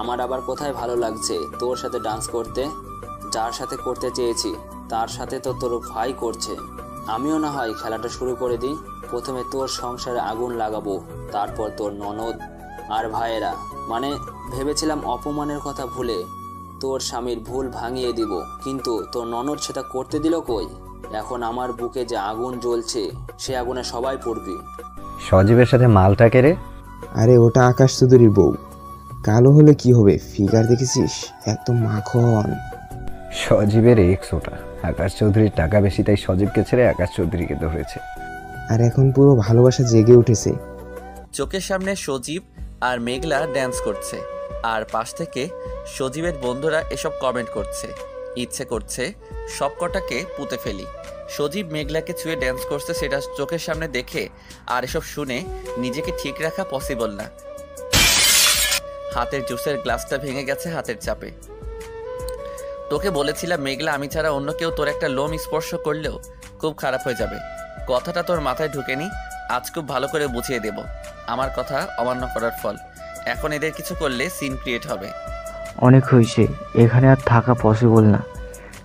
আমার আবার কোথায় ভালো লাগছে তোর সাথে ডান্স করতে? যার সাথে করতে চেয়েছি তার সাথে তো তোর ভাই করছে। আমিও না হয় খেলাটা শুরু করে দিই। প্রথমে তোর সংসারে আগুন লাগাবো, তারপর তোর ননদ আর ভাইয়েরা। মানে ভেবেছিলাম অপমানের কথা ভুলে তোর স্বামীর ভুল ভাঙিয়ে দিব, কিন্তু তোর ননদ সেটা করতে দিল কই? এখন আমার বুকে যে আগুন জ্বলছে সে আগুনে সবাই পড়বে। সজীবের সাথে মালটা কেড়ে? আরে ওটা আকাশ চৌধুরীর বউ। কালো হলে কি হবে, ফিগার দেখেছিস? একদম মাখন। সজীবের এক্স ওটা। আকাশ চৌধুরীর টাকা বেশি, তাই সজীবকে ছেড়ে আকাশ চৌধুরীকে ধরেছে। আর এখন পুরো ভালোবাসা জেগে উঠেছে। চোখের সামনে সজীব আর মেঘলা ড্যান্স করছে, আর পাশ থেকে সজীবের বন্ধুরা এসব কমেন্ট করছে। ইচ্ছে করছে সব কটাকে পুঁতে ফেলি। সজীব মেঘলাকে ছুঁয়ে ড্যান্স করছে সেটা চোখের সামনে দেখে আর এসব শুনে নিজেকে ঠিক রাখা পসিবল না। হাতের জুসের গ্লাসটা ভেঙে গেছে হাতের চাপে। তোকে বলেছিলাম মেঘলা, আমি ছাড়া অন্য কেউ তোর একটা লোম স্পর্শ করলেও খুব খারাপ হয়ে যাবে। কথাটা তোর মাথায় ঢুকেনি, আজ খুব ভালো করে বুঝিয়ে দেব আমার কথা অমান্য করার ফল। এখন এদের কিছু করলে সিন ক্রিয়েট হবে। অনেক হয়েছে, এখানে আর থাকা পসিবল না।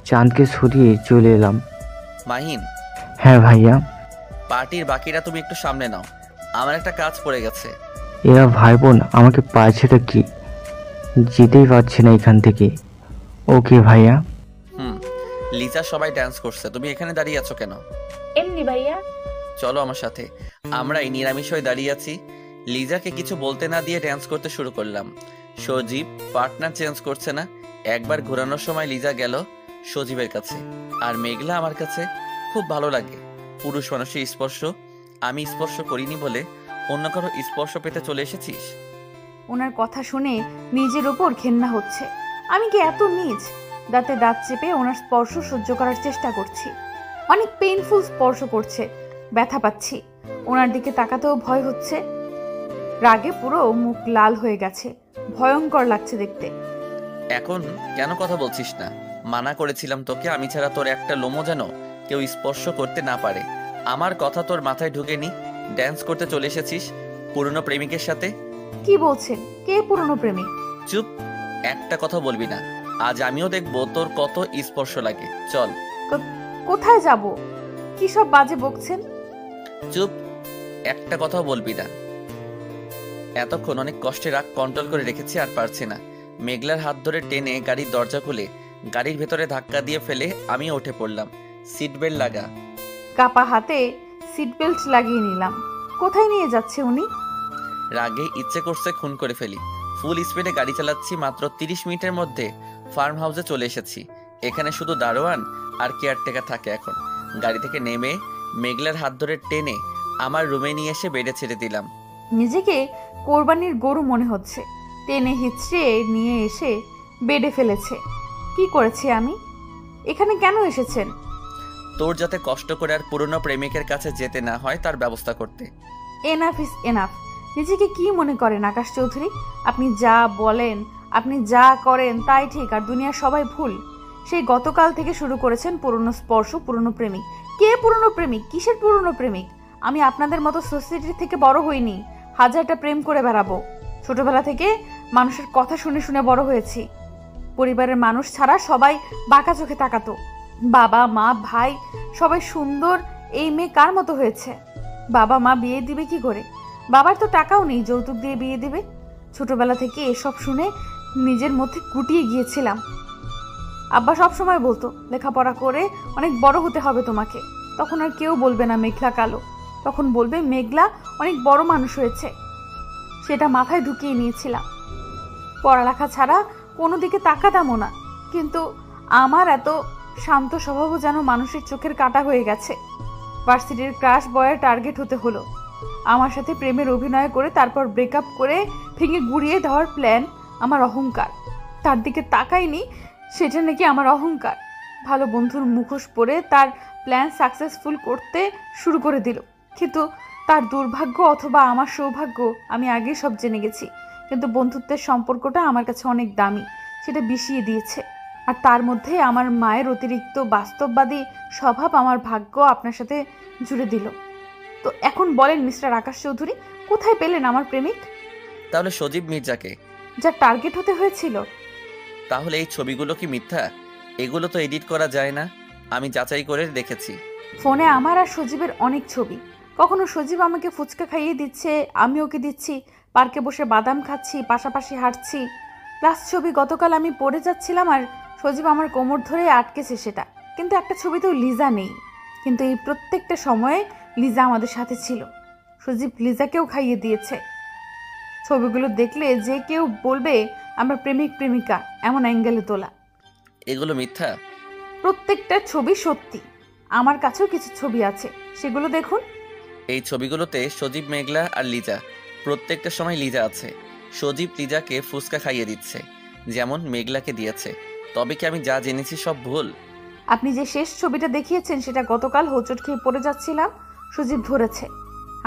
চাঁদকে সরিয়ে চলে এলাম। মাহিন। হ্যাঁ ভাইয়া। পার্টির বাকিরা তুমি একটু সামনে নাও, আমার একটা কাজ পড়ে গেছে। এরা ভাই বোন আমাকে পাইছেটা কি? যেতেই পারছে না এখান থেকে। ওকে ভাইয়া। লিজা, সবাই ডান্স করছে, তুমি এখানে দাঁড়িয়ে আছো কেন? এমনি ভাইয়া। চলো আমার সাথে। আমরা এই নিরামিষ হয়ে দাঁড়িয়ে আছি। লিজাকে কিছু বলতে না দিয়ে ড্যান্স করতে শুরু করলাম। সজীব পার্টনার চেঞ্জ করছে না। একবার ঘোরানোর সময় লিজা গেল সজীবের কাছে, আর মেঘলা আমার কাছে। খুব ভালো লাগে পুরুষ মানুষের স্পর্শ। আমি স্পর্শ করিনি বলে অন্য কারো স্পর্শ পেতে চলে এসেছিস? ওনার কথা শুনে নিজের ওপর ঘেন্না হচ্ছে। আমি কি এত নীচ? দাঁতে দাঁত চেপে ওনার স্পর্শ সহ্য করার চেষ্টা করছি। অনেক পেইনফুল স্পর্শ করছে, ব্যথা পাচ্ছি। ওনার দিকে তাকাতেও ভয় হচ্ছে। রাগে পুরো মুখ লাল হয়ে গেছে, ভয়ঙ্কর লাগছে দেখতে। এখন কেন কথা বলছিস না? মানা করেছিলাম তোকে, আমি ছাড়া তোর একটা লোমও যেন কেউ স্পর্শ করতে না পারে। আমার কথা তোর মাথায় ঢুকেনি, ড্যান্স করতে চলে এসেছিস। পুরনো প্রেমিকের সাথে। কি বলছেন? কে পুরনো প্রেমিক? চুপ, একটা কথা বলবি না। আজ আমিও দেখবো তোর কত স্পর্শ লাগে। চল। কোথায় যাব? কি সব বাজে বকছেন? চুপ, একটা কথাও বলবি না। এতক্ষণ অনেক কষ্টে রাগ কন্ট্রোল করে রেখেছি, আর পারছি না। মেঘলার হাত ধরে টেনে গাড়ির দরজা খুলে গাড়ির ভেতরে ধাক্কা দিয়ে ফেলে আমিও উঠে পড়লাম। সিট বেল্ট লাগা। কাপা হাতে সিট বেল্ট লাগিয়ে নিলাম। কোথায় নিয়ে যাচ্ছে উনি? রাগে ইচ্ছে করছে খুন করে ফেলি। ফুল স্পিডে গাড়ি চালাচ্ছি। মাত্র 30 মিনিটের মধ্যে ফার্ম হাউসে চলে এসেছি। এখানে শুধু দারোয়ান আর কেয়ারটেকার থাকে। এখন গাড়ি থেকে নেমে মেঘলার হাত ধরে টেনে আমার রুমে নিয়ে এসে বেডে ছেড়ে দিলাম। নিজেকে কোরবানির গরু মনে হচ্ছে। টেনে হিচড়ে নিয়ে এসে বেডে ফেলেছে। কি করেছি আমি? এখানে কেন এসেছেন? তোর যাতে কষ্ট করে আর পুরনো প্রেমিকের কাছে যেতে না হয় তার ব্যবস্থা করতে। Enough is enough. নিজেকে কি মনে করেন আকাশ চৌধুরী? আপনি যা বলেন, আপনি যা করেন তাই ঠিক, আর দুনিয়ার সবাই ভুল। সেই গতকাল থেকে শুরু করেছেন পুরনো স্পর্শ, পুরনো প্রেমিক। কে পুরনো প্রেমিক? কিসের পুরনো প্রেমিক? আমি আপনাদের মতো সোসাইটি থেকে বড় হইনি। হাজারটা প্রেম করে বেড়াবো। ছোটবেলা থেকে মানুষের কথা শুনে শুনে বড় হয়েছি। পরিবারের মানুষ ছাড়া সবাই বাঁকা চোখে তাকাতো। বাবা মা ভাই সবাই সুন্দর। এই মেয়ে কার মতো হয়েছে? বাবা মা বিয়ে দিবে কি করে? বাবার তো টাকাও নেই, যৌতুক দিয়ে বিয়ে দিবে। ছোটবেলা থেকে এসব শুনে নিজের মধ্যে গুটিয়ে গিয়েছিলাম। আব্বা সব সময় বলতো, লেখাপড়া করে অনেক বড় হতে হবে তোমাকে। তখন আর কেউ বলবে না মেঘলা কালো, তখন বলবে মেঘলা অনেক বড় মানুষ হয়েছে। সেটা মাথায় ঢুকিয়ে নিয়েছিলাম। পড়ালেখা ছাড়া কোনো দিকে তাকাতামও না। কিন্তু আমার এত শান্ত স্বভাবও যেন মানুষের চোখের কাঁটা হয়ে গেছে। ভার্সিটির ক্রাশ বয়ের টার্গেট হতে হলো। আমার সাথে প্রেমের অভিনয় করে তারপর ব্রেকআপ করে ভেঙে গুড়িয়ে দেওয়ার প্ল্যান আমার অহংকার। তার দিকে তাকাইনি, সেটা নাকি আমার অহংকার। ভালো বন্ধুর মুখোশ পরে তার প্ল্যান সাকসেসফুল করতে শুরু করে দিল। কিন্তু তার দুর্ভাগ্য অথবা আমার সৌভাগ্য আমি আগেই সব জেনে গেছি। কিন্তু বন্ধুত্বের সম্পর্কটা আমার কাছে অনেক দামি, সেটা বিষিয়ে দিয়েছে। আর তার মধ্যে আমার মায়ের অতিরিক্ত বাস্তববাদী স্বভাব আমার ভাগ্য আপনার সাথে জুড়ে দিল। তো এখন বলেন মিস্টার আকাশ চৌধুরী, কোথায় পেলেন আমার প্রেমিক? তাহলে সজীব মির্জাকে যার টার্গেট হতে হয়েছিল। তাহলে এই ছবিগুলো কি মিথ্যা? এগুলো তো এডিট করা যায় না। আমি যাচাই করে দেখেছি। ফোনে আমার আর সজীবের অনেক ছবি। কখনো সজীব আমাকে ফুচকা খাইয়ে দিচ্ছে, আমি ওকে দিচ্ছি। পার্কে বসে বাদাম খাচ্ছি, পাশাপাশি হাঁটছি। লাস্ট ছবি গতকাল আমি পড়ে যাচ্ছিলাম আর সজীব আমার কোমর ধরে আটকেছে সেটা। কিন্তু একটা ছবিতেও লিজা নেই। কিন্তু এই প্রত্যেকটা সময়ে লিজা আমাদের সাথে ছিল। সজীব লিজাকেও খাইয়ে দিয়েছে। ছবিগুলো দেখলে যে কেউ বলবে আমরা প্রেমিক প্রেমিকা, এমন অ্যাঙ্গেলে তোলা। এগুলো মিথ্যা? প্রত্যেকটা ছবি সত্যি। আমার কাছেও কিছু ছবি আছে, সেগুলো দেখুন। এই ছবিগুলোতে সজীব, মেঘলা আর লিজা। প্রত্যেকটা সময় লিজা আছে। সজীব লিজাকে ফুচকা খাইয়ে দিচ্ছে, যেমন মেঘলাকে দিয়েছে। তবে কি আমি যা জেনেছি সব ভুল? আপনি যে শেষ ছবিটা দেখিয়েছেন সেটা গতকাল হোঁচট খেয়ে পড়ে যাচ্ছিলাম, সজীব ধরেছে।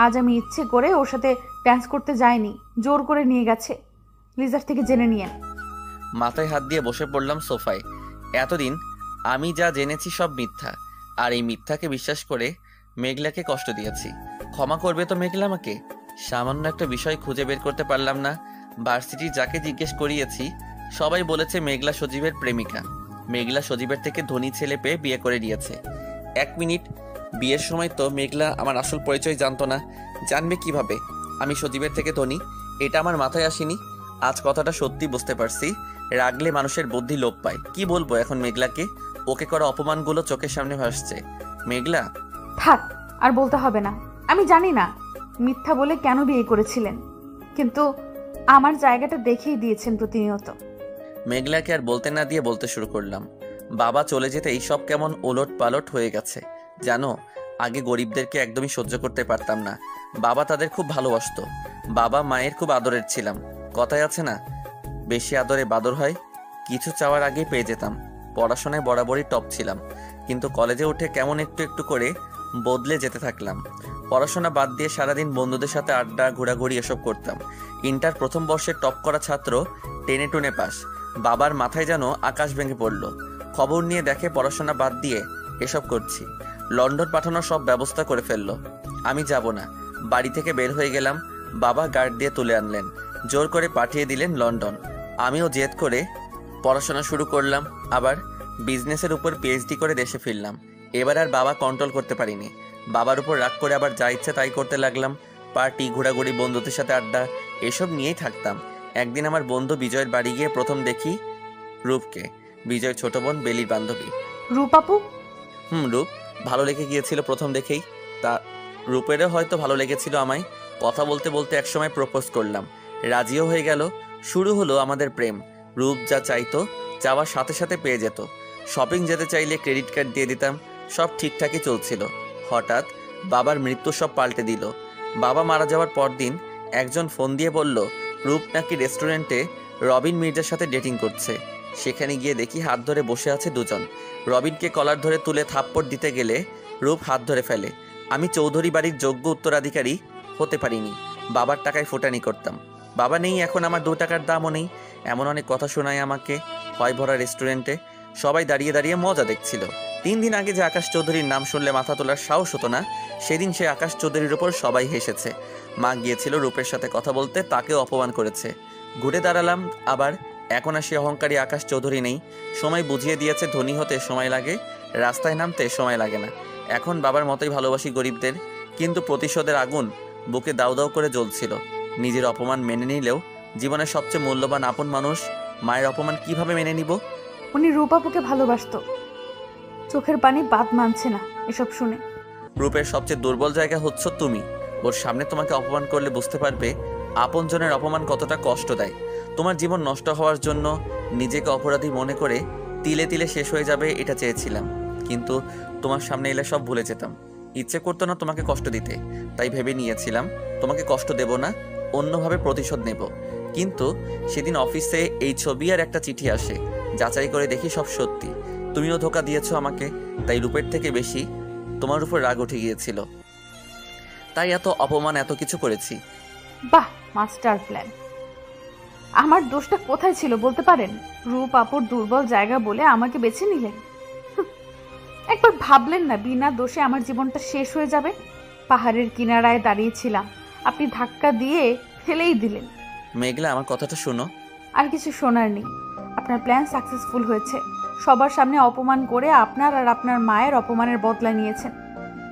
আজ আমি ইচ্ছে করে ওর সাথে ড্যান্স করতে যাইনি, জোর করে নিয়ে গেছে। লিজার থেকে জেনে নিয়ে মাথায় হাত দিয়ে বসে পড়লাম সোফায়। এতদিন আমি যা জেনেছি সব মিথ্যা, আর এই মিথ্যাকে বিশ্বাস করে মেঘলাকে কষ্ট দিয়েছি। ক্ষমা করবে তো মেঘলা আমাকে? সামান্য একটা বিষয় খুঁজে বের করতে পারলাম না। ভার্সিটি যাকে জিজ্ঞেস করিয়েছি সবাই বলেছে মেঘলা সজীবের প্রেমিকা। মেঘলা সজীবের থেকে ধনী ছেলে পেয়ে বিয়ে করে নিয়েছে। 1 মিনিট, বিয়ের সময় তো মেঘলা আমার আসল পরিচয় জানতো না। জানবে কিভাবে আমি সজীবের থেকে ধনী? এটা আমার মাথায় আসেনি। আজ কথাটা সত্যি বুঝতে পারছি। রাগলে মানুষের বুদ্ধি লোপ পায়। কি বলবো এখন মেঘলাকে? ওকে করা অপমানগুলো চোখের সামনে ভাসছে। মেঘলা থাক, আর বলতে হবে না। আমি জানি না মিথ্যা বলে কেন বিয়ে করেছিলেন, কিন্তু আমার জায়গাটা দেখেই দিয়েছেন প্রতিনিয়ত। মেঘলাকে আর বলতে না দিয়ে বলতে শুরু করলাম। বাবা চলে যেতে এইসব কেমন ওলট পালট হয়ে গেছে জানো। আগে গরিবদেরকে একদমই সহ্য করতে পারতাম না। বাবা তাদের খুব ভালোবাসতো। বাবা মায়ের খুব আদরের ছিলাম। কথায় আছে না, বেশি আদরে বাদর হয়। কিছু চাওয়ার আগেই পেয়ে যেতাম। পড়াশোনায় বরাবরই টপ ছিলাম, কিন্তু কলেজে উঠে কেমন একটু একটু করে বদলে যেতে থাকলাম। পড়াশোনা বাদ দিয়ে সারাদিন বন্ধুদের সাথে আড্ডা, ঘোরাঘুরি এসব করতাম। ইন্টার প্রথম বর্ষে টপ করা ছাত্র, টেনে টুনে পাস। বাবার মাথায় যেন আকাশ ভেঙে পড়ল। খবর নিয়ে দেখে পড়াশোনা বাদ দিয়ে এসব করছি। লন্ডন পাঠানোর সব ব্যবস্থা করে ফেললো। আমি যাব না। বাড়ি থেকে বের হয়ে গেলাম। বাবা গার্ড দিয়ে তুলে আনলেন, জোর করে পাঠিয়ে দিলেন লন্ডন। আমিও জেদ করে পড়াশোনা শুরু করলাম, আবার বিজনেসের উপর পিএইচডি করে দেশে ফিরলাম। এবার আর বাবা কন্ট্রোল করতে পারিনি, বাবার উপর রাগ করে আবার যা ইচ্ছে তাই করতে লাগলাম। পার্টি, ঘোরাঘুরি, বন্ধুদের সাথে আড্ডা, এসব নিয়েই থাকতাম। একদিন আমার বন্ধু বিজয়ের বাড়ি গিয়ে প্রথম দেখি রূপকে, বিজয়ের ছোট বোন বেলির বান্ধবী। রূপ আপু? রূপ ভালো লেগে গিয়েছিল প্রথম দেখেই। তা রূপেরও হয়তো ভালো লেগেছিল আমায়। কথা বলতে বলতে একসময় প্রপোজ করলাম, রাজিও হয়ে গেল। শুরু হলো আমাদের প্রেম। রূপ যা চাইতো চাওয়ার সাথে সাথে পেয়ে যেত। শপিং যেতে চাইলে ক্রেডিট কার্ড দিয়ে দিতাম, সব ঠিকঠাকই চলছিল। হঠাৎ বাবার মৃত্যু সব পাল্টে দিল। বাবা মারা যাওয়ার পরদিন একজন ফোন দিয়ে বলল রূপ নাকি রেস্টুরেন্টে রবিন মির্জার সাথে ডেটিং করছে। সেখানে গিয়ে দেখি হাত ধরে বসে আছে দুজন। রবিনকে কলার ধরে তুলে থাপ্পড় দিতে গেলে রূপ হাত ধরে ফেলে। আমি চৌধুরী বাড়ির যোগ্য উত্তরাধিকারী হতে পারিনি, বাবার টাকায় ফোটানি করতাম। বাবা নেই এখন, আমার 2 টাকার দামও নেই। এমন অনেক কথা শোনায় আমাকে হয় ভরা রেস্টুরেন্টে। সবাই দাঁড়িয়ে দাঁড়িয়ে মজা দেখছিল। 3 দিন আগে যে আকাশ চৌধুরীর নাম শুনলে মাথা তোলার সাহস হতো না, সেদিন সে আকাশ চৌধুরীর উপর সবাই হেসেছে। মা গিয়েছিল রূপের সাথে কথা বলতে, তাকেও অপমান করেছে। ঘুরে দাঁড়ালাম আবার, এখন আর সে অহংকারী আকাশ চৌধুরী নেই। সময় বুঝিয়ে দিয়েছে ধনী হতে সময় লাগে, রাস্তায় নামতে সময় লাগে না। এখন বাবার মতোই ভালোবাসি গরিবদের, কিন্তু প্রতিশোধের আগুন বুকে দাউ দাউ করে জ্বলছিল। নিজের অপমান মেনে নিলেও জীবনের সবচেয়ে মূল্যবান আপন মানুষ মায়ের অপমান কিভাবে মেনে নিব? উনি রূপাপুকে ভালোবাসতো, চোখের পানি বাদ মানছে না এসব শুনে। রূপের সবচেয়ে দুর্বল জায়গা হচ্ছ তুমি। ওর সামনে তোমাকে অপমান করলে বুঝতে পারবে আপনজনের অপমান কতটা কষ্ট দেয়। তোমার জীবন নষ্ট হওয়ার জন্য নিজেকে অপরাধী মনে করে তিলে তিলে শেষ হয়ে যাবে এটা চেয়েছিলাম, কিন্তু তোমার সামনে এলে সব ভুলে যেতাম। ইচ্ছে করতো না তোমাকে কষ্ট দিতে, তাই ভেবে নিয়েছিলাম তোমাকে কষ্ট দেব না, অন্যভাবে প্রতিশোধ নেব। কিন্তু সেদিন অফিসে এই ছবি আর একটা চিঠি আসে, যাচাই করে দেখি সব সত্যি। তুমিও ধোকা দিয়েছো আমাকে, তাই রূপের থেকে বেশি তোমার উপর রাগ উঠে গিয়েছিল, তাই এত অপমান এত কিছু করেছি। বাহ, মাস্টার প্ল্যান। আমার দোষটা কোথায় ছিল বলতে পারেন? রূপ আপুর দুর্বল জায়গা বলে আমাকে বেছে নিলেন। একবার ভাবলেন না বিনা দোষে আমার জীবনটা শেষ হয়ে যাবে? পাহাড়ের কিনারায় দাঁড়িয়েছিলাম, আপনি ধাক্কা দিয়ে ফেলেই দিলেন। মেঘলা, আমার কথাটা শোনো। আর কিছু শোনার নেই। আপনার প্ল্যান সাকসেসফুল হয়েছে। সবার সামনে অপমান করে আপনার আর আপনার মায়ের অপমানের বদলা নিয়েছেন,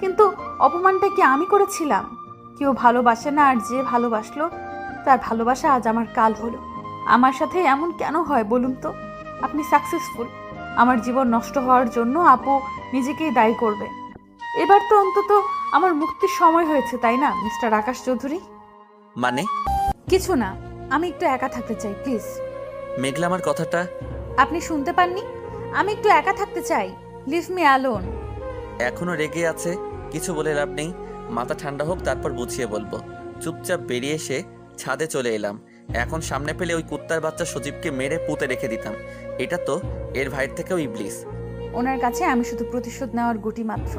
কিন্তু অপমানটা কি আমি করেছিলাম? কেউ ভালোবাসে না, আর যে ভালোবাসলো তার ভালোবাসা আজ আমার কাল হলো। আমার সাথে এমন কেন হয় বলুন তো? আপনি সাকসেসফুল, আমার জীবন নষ্ট হওয়ার জন্য আপু নিজেকেই দায়ী করবে। এবার তো অন্তত আমার মুক্তির সময় হয়েছে, তাই না মিস্টার আকাশ চৌধুরী? মানে? কিছু না, আমি একটু একা থাকতে চাই প্লিজ। মেঘলা, আমার কথাটা আপনি শুনতে পাননি? আমি একটু একা থাকতে চাই, লিভ মি অ্যালোন। এখনো রেগে আছে, কিছু বলে লাভ নেই। মাথা ঠান্ডা হোক, তারপর বুঝিয়ে বলবো। চুপচাপ বেরিয়ে এসে ছাদে চলে এলাম। এখন সামনে পেলে ওই কুত্তার বাচ্চা সজীবকে মেরে পুঁতে রেখে দিতাম। এটা তো এর ভাইয়ের থেকেও ইবলিস। ওনার কাছে আমি শুধু প্রতিশোধ নেওয়ার গুটি মাত্র।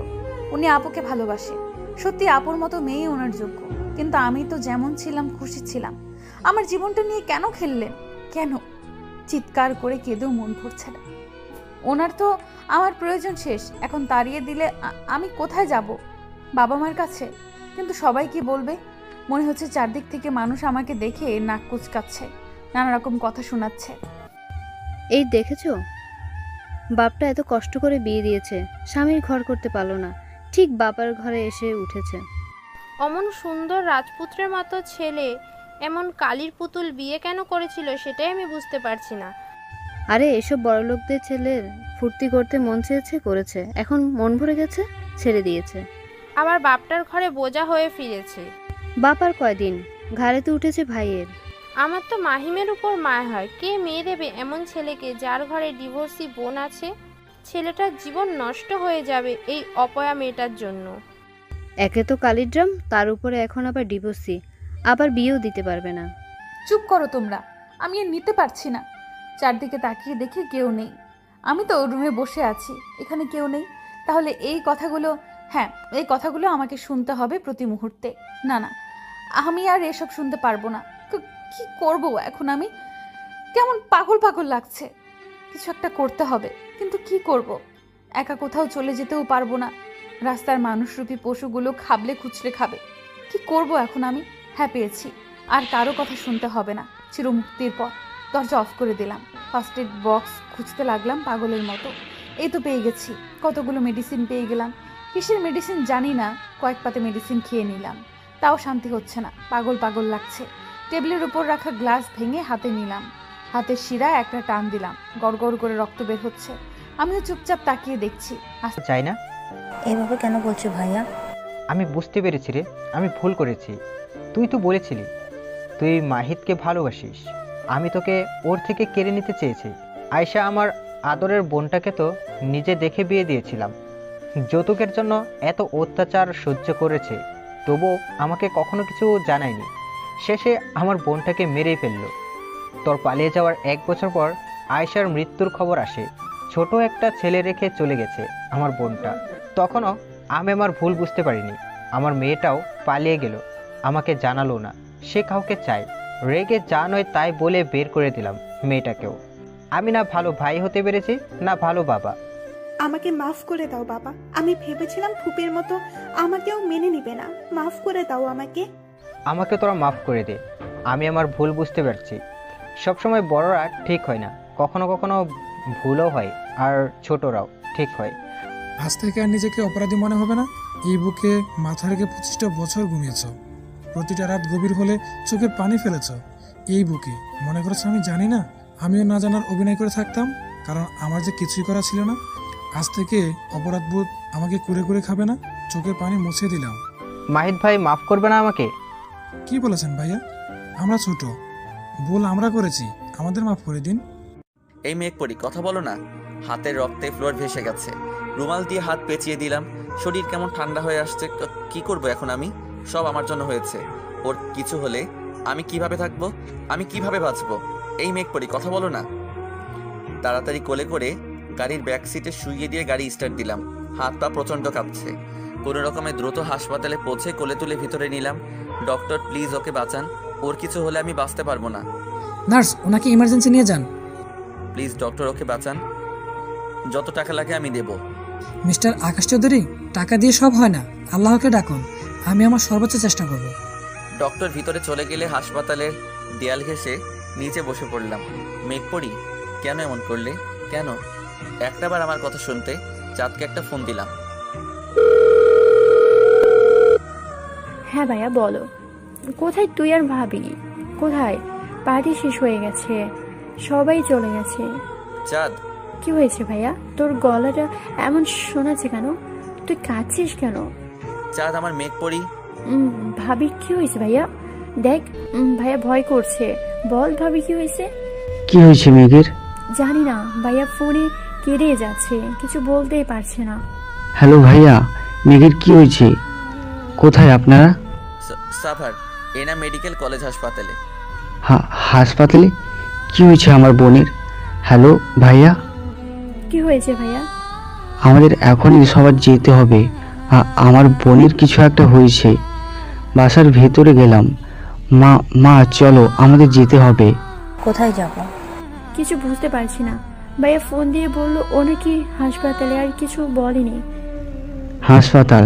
উনি আপুকে ভালোবাসে, সত্যি আপুর মতো মেয়ে ওনার যোগ্য, কিন্তু আমি তো যেমন ছিলাম খুশি ছিলাম। আমার জীবনটা নিয়ে কেন খেললেন? কেন? চিৎকার করে কেঁদেও মন ভরছে না। ওনার তো আমার প্রয়োজন শেষ, এখন তাড়িয়ে দিলে আমি কোথায় যাব? বাবা মার কাছে? কিন্তু সবাই কি বলবে? মনে হচ্ছে চারদিক থেকে মানুষ আমাকে দেখে নাক কুচকাচ্ছে, নানা রকম কথা শোনাচ্ছে। এই দেখেছো, বাপটা এত কষ্ট করে বিয়ে দিয়েছে, স্বামীর ঘর করতে পারলো না, ঠিক বাবার ঘরে এসে উঠেছে। অমন সুন্দর রাজপুত্রের মতো ছেলে এমন কালির পুতুল বিয়ে কেন করেছিল সেটাই আমি বুঝতে পারছি না। আরে এসব বড়লোকদের ছেলের ফুর্তি করতে মন চেয়েছে, করেছে, এখন মন ভরে গেছে, ছেড়ে দিয়েছে। আবার বাপটার ঘরে বোঝা হয়ে ফিরেছে। বাপার কয়দিন, ঘাড়ে তো উঠেছে ভাইয়ের। আমার তো মাহিমের উপর মায় হয়। কে মেয়ে দেবে এমন ছেলেকে যার ঘরে ডিভোর্সি বোন আছে? ছেলেটার জীবন নষ্ট হয়ে যাবে এই অপয়া মেয়েটার জন্য। একে তো কালির ড্রাম, তার উপরে এখন আবার ডিভোর্সি, আবার বিয়েও দিতে পারবে না। চুপ করো তোমরা, আমি আর নিতে পারছি না। চারদিকে তাকিয়ে দেখি কেউ নেই। আমি তো রুমে বসে আছি, এখানে কেউ নেই। তাহলে এই কথাগুলো, হ্যাঁ এই কথাগুলো আমাকে শুনতে হবে প্রতি মুহূর্তে। না না, আমি আর এসব শুনতে পারবো না। কি করব এখন? আমি কেমন পাগল পাগল লাগছে। কিছু একটা করতে হবে, কিন্তু কি করব? একা কোথাও চলে যেতেও পারবো না। রাস্তার মানুষরূপী পশুগুলো খাবলে খুচলে খাবে। কি করব এখন আমি? হ্যাঁ পেয়েছি, আর কারো কথা শুনতে হবে না। চিরমুক্তির পর দরজা অফ করে দিলাম। ফার্স্ট এড বক্স খুঁজতে লাগলাম পাগলের মতো। এই তো পেয়ে গেছি, কতগুলো মেডিসিন পেয়ে গেলাম। কিসের মেডিসিন জানি না, কয়েক পাতে মেডিসিন খেয়ে নিলাম, তাও শান্তি হচ্ছে না, পাগল পাগল লাগছে। টেবিলের উপর রাখা গ্লাস ভেঙে হাতে নিলাম, হাতের শিরায় একটা টান দিলাম, গড়গড় করে রক্ত বের হচ্ছে। আমিও চুপচাপ তাকিয়ে দেখছি। চাই না। এভাবে কেন বলছো ভাইয়া? আমি বুঝতে পেরেছি রে, আমি ভুল করেছি। তুই তো বলেছিলি তুই মাহিদকে ভালোবাসিস, আমি তোকে ওর থেকে কেড়ে নিতে চেয়েছি। আয়শা আমার আদরের বোনটাকে তো নিজে দেখে বিয়ে দিয়েছিলাম। যৌতুকের জন্য এত অত্যাচার সহ্য করেছে, তবুও আমাকে কখনো কিছু জানায়নি। শেষে আমার বোনটাকে মেরেই ফেললো। তোর পালিয়ে যাওয়ার 1 বছর পর আয়শার মৃত্যুর খবর আসে। ছোট একটা ছেলে রেখে চলে গেছে আমার বোনটা। তখনও আমি আমার ভুল বুঝতে পারিনি। আমার মেয়েটাও পালিয়ে গেল, আমাকে জানালো না সে কাউকে চায়। রেগে যা নয় তাই বলে বের করে দিলাম মেয়েটাকেও। আমি না ভালো ভাই হতে পেরেছি, না ভালো বাবা। আমাকে মাফ করে দাও বাবা, আমি ভেবেছিলাম ফুপের মতো আমাকেও মেনে নিবে না। মাফ করে দাও আমাকে। আমাকে তোরা মাফ করে দে, আমি আমার ভুল বুঝতে পারছি। সবসময় বড়রা ঠিক হয় না, কখনো কখনো ভুলও হয়, আর ছোটরাও ঠিক হয়। আজ থেকে আর নিজেকে অপরাধী মনে হবে না। এই বুকে মাথা রেখে 25টা বছর ঘুমিয়েছ, প্রতিটা রাত গভীর হলে চোখে পানি ফেলেছ। এই বুকে মনে করেছো আমি জানি না? আমিও না জানার অভিনয় করে থাকতাম, কারণ আমার যে কিছুই করা ছিল না। আজ থেকে অপরাধবোধ আমাকে কুরে কুরে খাবে না। চোখের পানি মুছে দিলাম। মাহিদ ভাই মাফ করবে না আমাকে? কি বলেছেন ভাইয়া? আমরা ছোট, ভুল আমরা করেছি, আমাদের মাফ করে দিন। এই মেঘ পড়ি, কথা বলো না। হাতের রক্তে ফ্লোর ভেসে গেছে। রুমাল দিয়ে হাত পেঁচিয়ে দিলাম। শরীর কেমন ঠান্ডা হয়ে আসছে। কি করব এখন আমি? সব আমার জন্য হয়েছে। ওর কিছু হলে আমি কিভাবে থাকবো? আমি কিভাবে বাঁচবো? এই মেঘ পড়ি, কথা বলো না। তাড়াতাড়ি কোলে করে গাড়ির ব্যাক সিটে শুইয়ে দিয়ে গাড়ি স্টার্ট দিলাম। হাত পা প্রচণ্ড কাঁপছে। কোনো রকমে দ্রুত হাসপাতালে পৌঁছে কোলে তুলে ভিতরে নিলাম। ডক্টর প্লিজ ওকে বাঁচান, ওর কিছু হলে আমি বাঁচতে পারবো না। নার্স, ওনাকে ইমার্জেন্সি নিয়ে যান। প্লিজ ডক্টর ওকে বাঁচান, যত টাকা লাগে আমি দেব। মিস্টার আকাশ চৌধুরী, টাকা দিয়ে সব হয় না, আল্লাহকে ডাকুন, আমি আমার সর্বোচ্চ চেষ্টা করব। ডক্টর ভিতরে চলে গেলে হাসপাতালের দেয়াল ঘেঁষে নিচে বসে পড়লাম। মেঘ পড়ি, কেন এমন করলে? কেন? একটাবার আমার কথা শুনতে। চাঁদকে একটা ফোন দিলাম। হ্যাঁ ভাইয়া বলো। কোথায় তুই আর ভাবি? কোথায়? পার্টি শেষ হয়ে গেছে, সবাই চলে গেছে। চাঁদ, কি হয়েছে ভাইয়া? তোর গলাটা এমন শোনাচ্ছে কেন? তুই কাঁদছিস কেন? চাঁদ, আমার মেঘ পড়ি। ভাবি কি হয়েছে ভাইয়া? দেখ ভাইয়া ভয় করছে, বল ভাবি কি হয়েছে? কি হয়েছে মেঘের? জানি না ভাইয়া, ফোনে কেড়ে যাচ্ছে, কিছু বলতেই পারছে না। হ্যালো ভাইয়া, মেঘের কি হয়েছে? কোথায় আপনারা? সাভার এনা মেডিকেল কলেজ হাসপাতালে। হাসপাতালে? কি হয়েছে আমার বোনের? হ্যালো ভাইয়া, কি হয়েছে ভাইয়া? আমাদের এখনই সবার যেতে হবে। আমার বোনের কিছু একটা হয়েছে। বাসার ভেতরে গেলাম। মা চলো, আমাদের যেতে হবে। কোথায় যাব? কিছু বুঝতে পারছি না ভাইয়া। ফোন দিয়ে বললো ও নাকি হাসপাতালে, আর কিছু বলেনি। হাসপাতাল?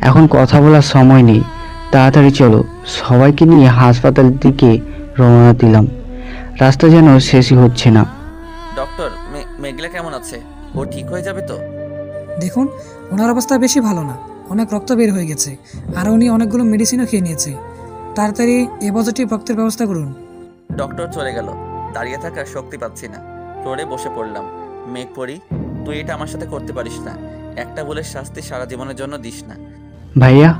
এখন কথা বলার সময় নেই, তাড়াতাড়ি চলো। সবাইকে নিয়ে হাসপাতালের দিকে রওনা দিলাম। রাস্তা যেন শেষই হচ্ছে না। ডক্টর, মেঘলা কেমন আছে? ও ঠিক হয়ে যাবে তো? দেখুন, ওনার অবস্থা বেশি ভালো না, অনেক রক্ত বের হয়ে গেছে, আর উনি অনেকগুলো মেডিসিনও খেয়ে নিয়েছে। তাড়াতাড়ি এ পজিটিভ রক্তের ব্যবস্থা করুন। ডক্টর চলে গেল। দাঁড়িয়ে থাকার শক্তি পাচ্ছি না, ফ্লোরে বসে পড়লাম। মেঘ পড়ি, তুই এটা আমার সাথে করতে পারিস না। একটা ভুলের শাস্তি সারা জীবনের জন্য দিস না। ভাইয়া,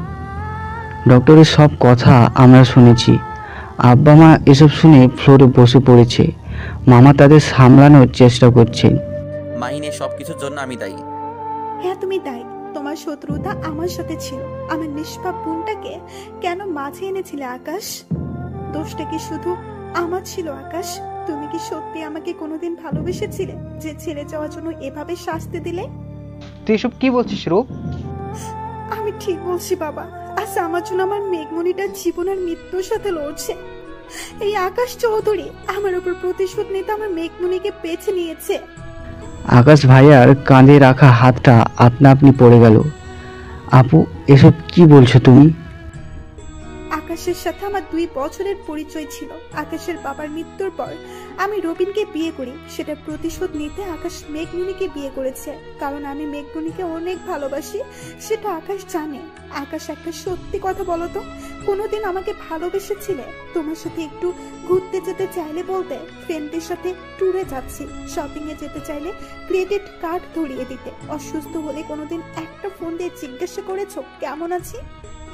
ডক্টরের সব কথা আমরা শুনেছি। আব্বা মা এসব শুনে ফ্লোরে বসে পড়েছে। মামা তাদের সামলানোর চেষ্টা করছে। মাহিনী, সবকিছুর জন্য আমি দায়ী। হ্যাঁ তুমি দায়ী। তোমার শত্রুতা আমার সাথে ছিল। আমার নিষ্পাপ বোনটাকে কেন মাঝে এনেছিলে আকাশ? দোষটা কি শুধু আমার ছিল আকাশ? তুমি কি সত্যি আমাকে কোনোদিন ভালোবেসেছিলে যে ছেড়ে যাওয়ার জন্য এভাবে শাস্তি দিলে? তুই এসব কি বলছিস রূপ? আমি ঠিক বলছি বাবা। আজ আমার জন্য আমার মেঘমণিটা জীবন আর মৃত্যুর সাথে লড়ছে। এই আকাশ চৌধুরী আমার উপর প্রতিশোধ নিতে আমার মেঘমণিকে বেছে নিয়েছে। আকাশ ভাইয়ার কাঁধে রাখা হাতটা আপনা আপনি পড়ে গেল। আপু, এসব কি বলছো তুমি? আকাশের সাথে আমার 2 বছরের পরিচয় ছিল। আকাশের বাবার মৃত্যুর পর আমি রবিনকে বিয়ে করি। সেটা প্রতিশোধ নিতে আকাশ মেঘমণিকে বিয়ে করেছে, কারণ আমি মেঘমণিকে অনেক ভালোবাসি। সেটা আকাশ জানে। আকাশ, একটা সত্যি কথা বলো তো, কোনোদিন আমাকে ভালোবেসেছিলে? তোমার সাথে একটু ঘুরতে যেতে চাইলে বলতে, ফ্রেন্ডের সাথে ট্যুরে যাচ্ছি, শপিং এ যেতে চাইলে ক্রেডিট কার্ড ধরিয়ে দিতে, অসুস্থ হলে কোনোদিন একটা ফোন দিয়ে জিজ্ঞাসা করেছো কেমন আছি?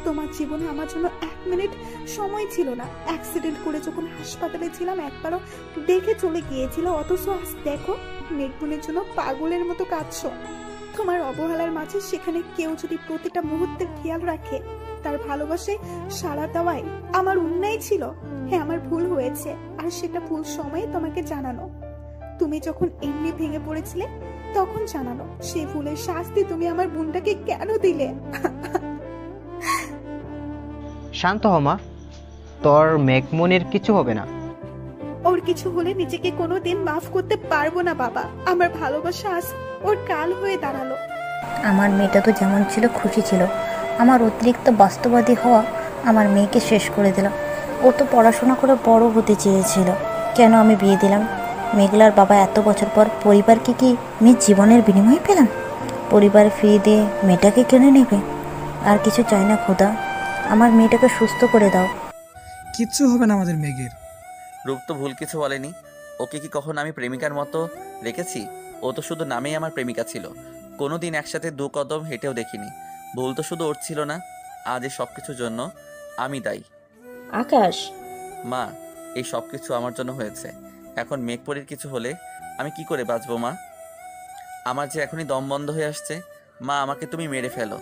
তোমার জীবনে আমার জন্য 1 মিনিট সময় ছিল না। অ্যাক্সিডেন্ট করে যখন হাসপাতালে ছিলাম একবারও দেখে চলে গিয়েছিল, অথচ আজ দেখো মেঘমণির জন্য পাগলের মতো কাঁদছো। তোমার অবহেলার মাঝে সেখানে কেউ যদি প্রতিটা মুহূর্তের খেয়াল রাখে, তার ভালোবাসায় সাড়া দেওয়াই আমার অন্যায় ছিল। হ্যাঁ, আমার ভুল হয়েছে, আর সেটা ভুল সময়ে তোমাকে জানানো। তুমি যখন এমনি ভেঙে পড়েছিলে তখন জানানো। সেই ভুলের শাস্তি তুমি আমার বোনটাকে কেন দিলে? শান্ত হ মা, তোর মেঘমনির কিছু হবে না। ওর কিছু হলে নিজেকে কোনোদিন মাফ করতে পারবো না বাবা। আমার ভালোবাসা আজ ওর কাল হয়ে দাঁড়ালো। আমার মেয়েটা তো যেমন ছিল খুশি ছিল, আমার অতিরিক্ত বাস্তববাদী হওয়া আমার মেয়েকে শেষ করে দিল। ও তো পড়াশোনা করে বড় হতে চেয়েছিল, কেন আমি বিয়ে দিলাম? মেঘলার বাবা এত বছর পর পরিবারকে কি মেয়ের জীবনের বিনিময়ে পেলাম? পরিবার ফিরিয়ে দিয়ে মেয়েটাকে কেড়ে নেবে? আর কিছু চাই না খোদা, আমার মেয়েটাকে সুস্থ করে দাও। কিচ্ছু হবে না আমাদের মেঘের। রূপ তো ভুল কিছু বলেনি। ওকে কি কখনো আমি প্রেমিকার মতো রেখেছি? ও তো শুধু নামেই আমার প্রেমিকা ছিল, কোনোদিন একসাথে 2 কদম হেঁটেও দেখিনি। ভুল তো শুধু ওর ছিল না, আজ এই সব কিছুর জন্য আমি দায়ী। আকাশ, মা, এই সব কিছু আমার জন্য হয়েছে। এখন মেঘপরির কিছু হলে আমি কি করে বাঁচবো মা? আমার যে এখনই দম বন্ধ হয়ে আসছে। মা, আমাকে তুমি মেরে ফেলো।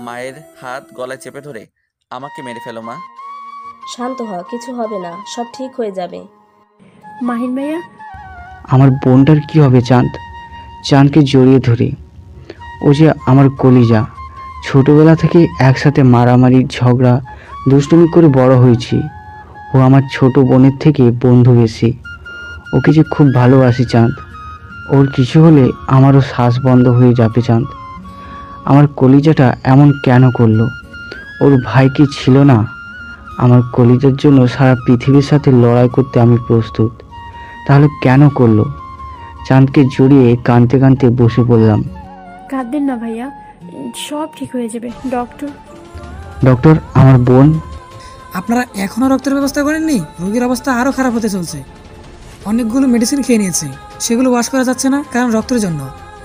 মায়ের হাত গলায় চেপে ধরে আমাকে মেরে ফেলো মা। শান্ত হ, কিছু হবে না, সব ঠিক হয়ে যাবে। মাহিন ভাইয়া, আমার বোনটার কি হবে? চাঁদকে জড়িয়ে ধরি। ও যে আমার কলিজা। ছোটবেলা থেকে একসাথে মারামারি, ঝগড়া, দুষ্টুমি করে বড় হয়েছি। ও আমার ছোট বোনের থেকে বন্ধু বেশি। ওকে যে খুব ভালোবাসি চাঁদ। ওর কিছু হলে আমারও শ্বাস বন্ধ হয়ে যাবে চাঁদ। আমার কলিজাটা এমন কেন করলো? ওর ভাই কি ছিল না? আমার কলিজার জন্য সারা পৃথিবীর সাথে লড়াই করতে আমি প্রস্তুত, তাহলে কেন করলো? চাঁদকে জড়িয়ে কাঁদতে কাঁদতে বসে পড়লাম। কাঁদবেন না ভাইয়া, সব ঠিক হয়ে যাবে। ডক্টর, আমার বোন। আপনারা এখনো রক্তের ব্যবস্থা করেননি? রোগীর অবস্থা আরো খারাপ হতে চলছে। অনেকগুলো মেডিসিন খেয়ে নিয়েছে, সেগুলো ওয়াশ করা যাচ্ছে না, কারণ রক্তের জন্য।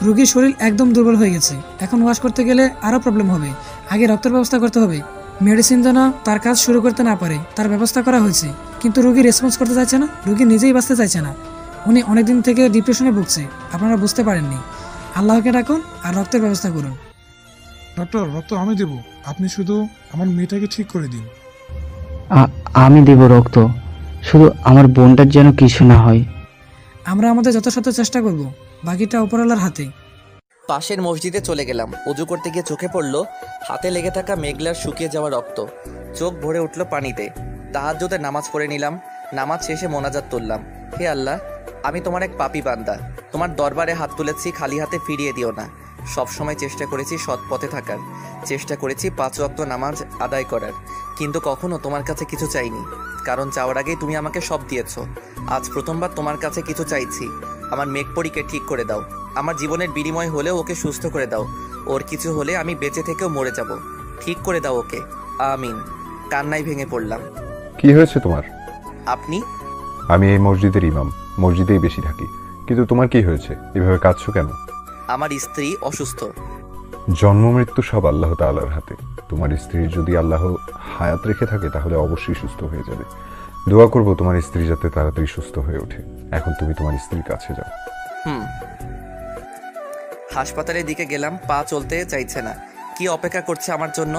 রোগীর শরীর একদম দুর্বল হয়ে গেছে, এখন ওয়াশ করতে গেলে আরো প্রবলেম হবে। আগে রক্তের ব্যবস্থা করতে হবে। মেডিসিন যেন তার কাজ শুরু করতে না পারে তার ব্যবস্থা করা হয়েছে, কিন্তু রোগী রেসপন্স করতে চাইছে না। রোগী নিজেই বাঁচতে চাইছে না। উনি অনেকদিন থেকে ডিপ্রেশনে ভুগছে, আপনারা বুঝতে পারেননি। আল্লাহকে ডাকুন আর রক্তের ব্যবস্থা করুন। ডক্টর, রক্ত আমি দেব, আপনি শুধু আমার মেয়েটাকে ঠিক করে দিন। আমি দেব রক্ত, শুধু আমার বোনটার যেন কিছু না হয়। আমরা আমাদের যথাসাধ্য চেষ্টা করব, বাকিটা উপরওয়ালার হাতে। পাশের মসজিদে চলে গেলাম। অজু করতে গিয়ে চোখে পড়লো হাতে লেগে থাকা মেঘলার শুকিয়ে যাওয়া রক্ত। চোখ ভরে উঠল পানিতে। তাহাজ্জুদের নামাজ পড়ে নিলাম। নামাজ শেষে মোনাজাত তুললাম। হে আল্লাহ, আমি তোমার এক পাপী বান্দা, তোমার দরবারে হাত তুলেছি, খালি হাতে ফিরিয়ে দিও না। সবসময় চেষ্টা করেছি সৎ পথে থাকার, চেষ্টা করেছি 5 ওয়াক্ত নামাজ আদায় করার, কিন্তু কখনো তোমার কাছে কিছু চাইনি, কারণ চাওয়ার আগেই তুমি আমাকে সব দিয়েছো। আজ প্রথমবার তোমার কাছে কিছু চাইছি। আমার মেঘপরীকে ঠিক করে দাও। আমার জীবনের বিনিময় হলেও ওকে সুস্থ করে দাও। ওর কিছু হলে আমি বেঁচে থেকেও মরে যাব। ঠিক করে দাও ওকে, আমিন। কান্নায় ভেঙে পড়লাম। কি হয়েছে তোমার? আপনি? আমি এই মসজিদের ইমাম, মসজিদেই বেশি থাকি, কিন্তু তোমার কি হয়েছে? এভাবে কাঁদছো কেন? আমার স্ত্রী অসুস্থ। জন্ম মৃত্যু সব আল্লাহ তাআলার হাতে। তোমার স্ত্রীর যদি আল্লাহ হায়াত রেখে থাকে তাহলে অবশ্যই সুস্থ হয়ে যাবে। দোয়া করব তোমার স্ত্রী যাতে তাড়াতাড়ি সুস্থ হয়ে ওঠে। এখন তুমি তোমার স্ত্রীর কাছে যাও। হাসপাতালের দিকে গেলাম, পা চলতে চাইছে না। কি অপেক্ষা করছে আমার জন্য?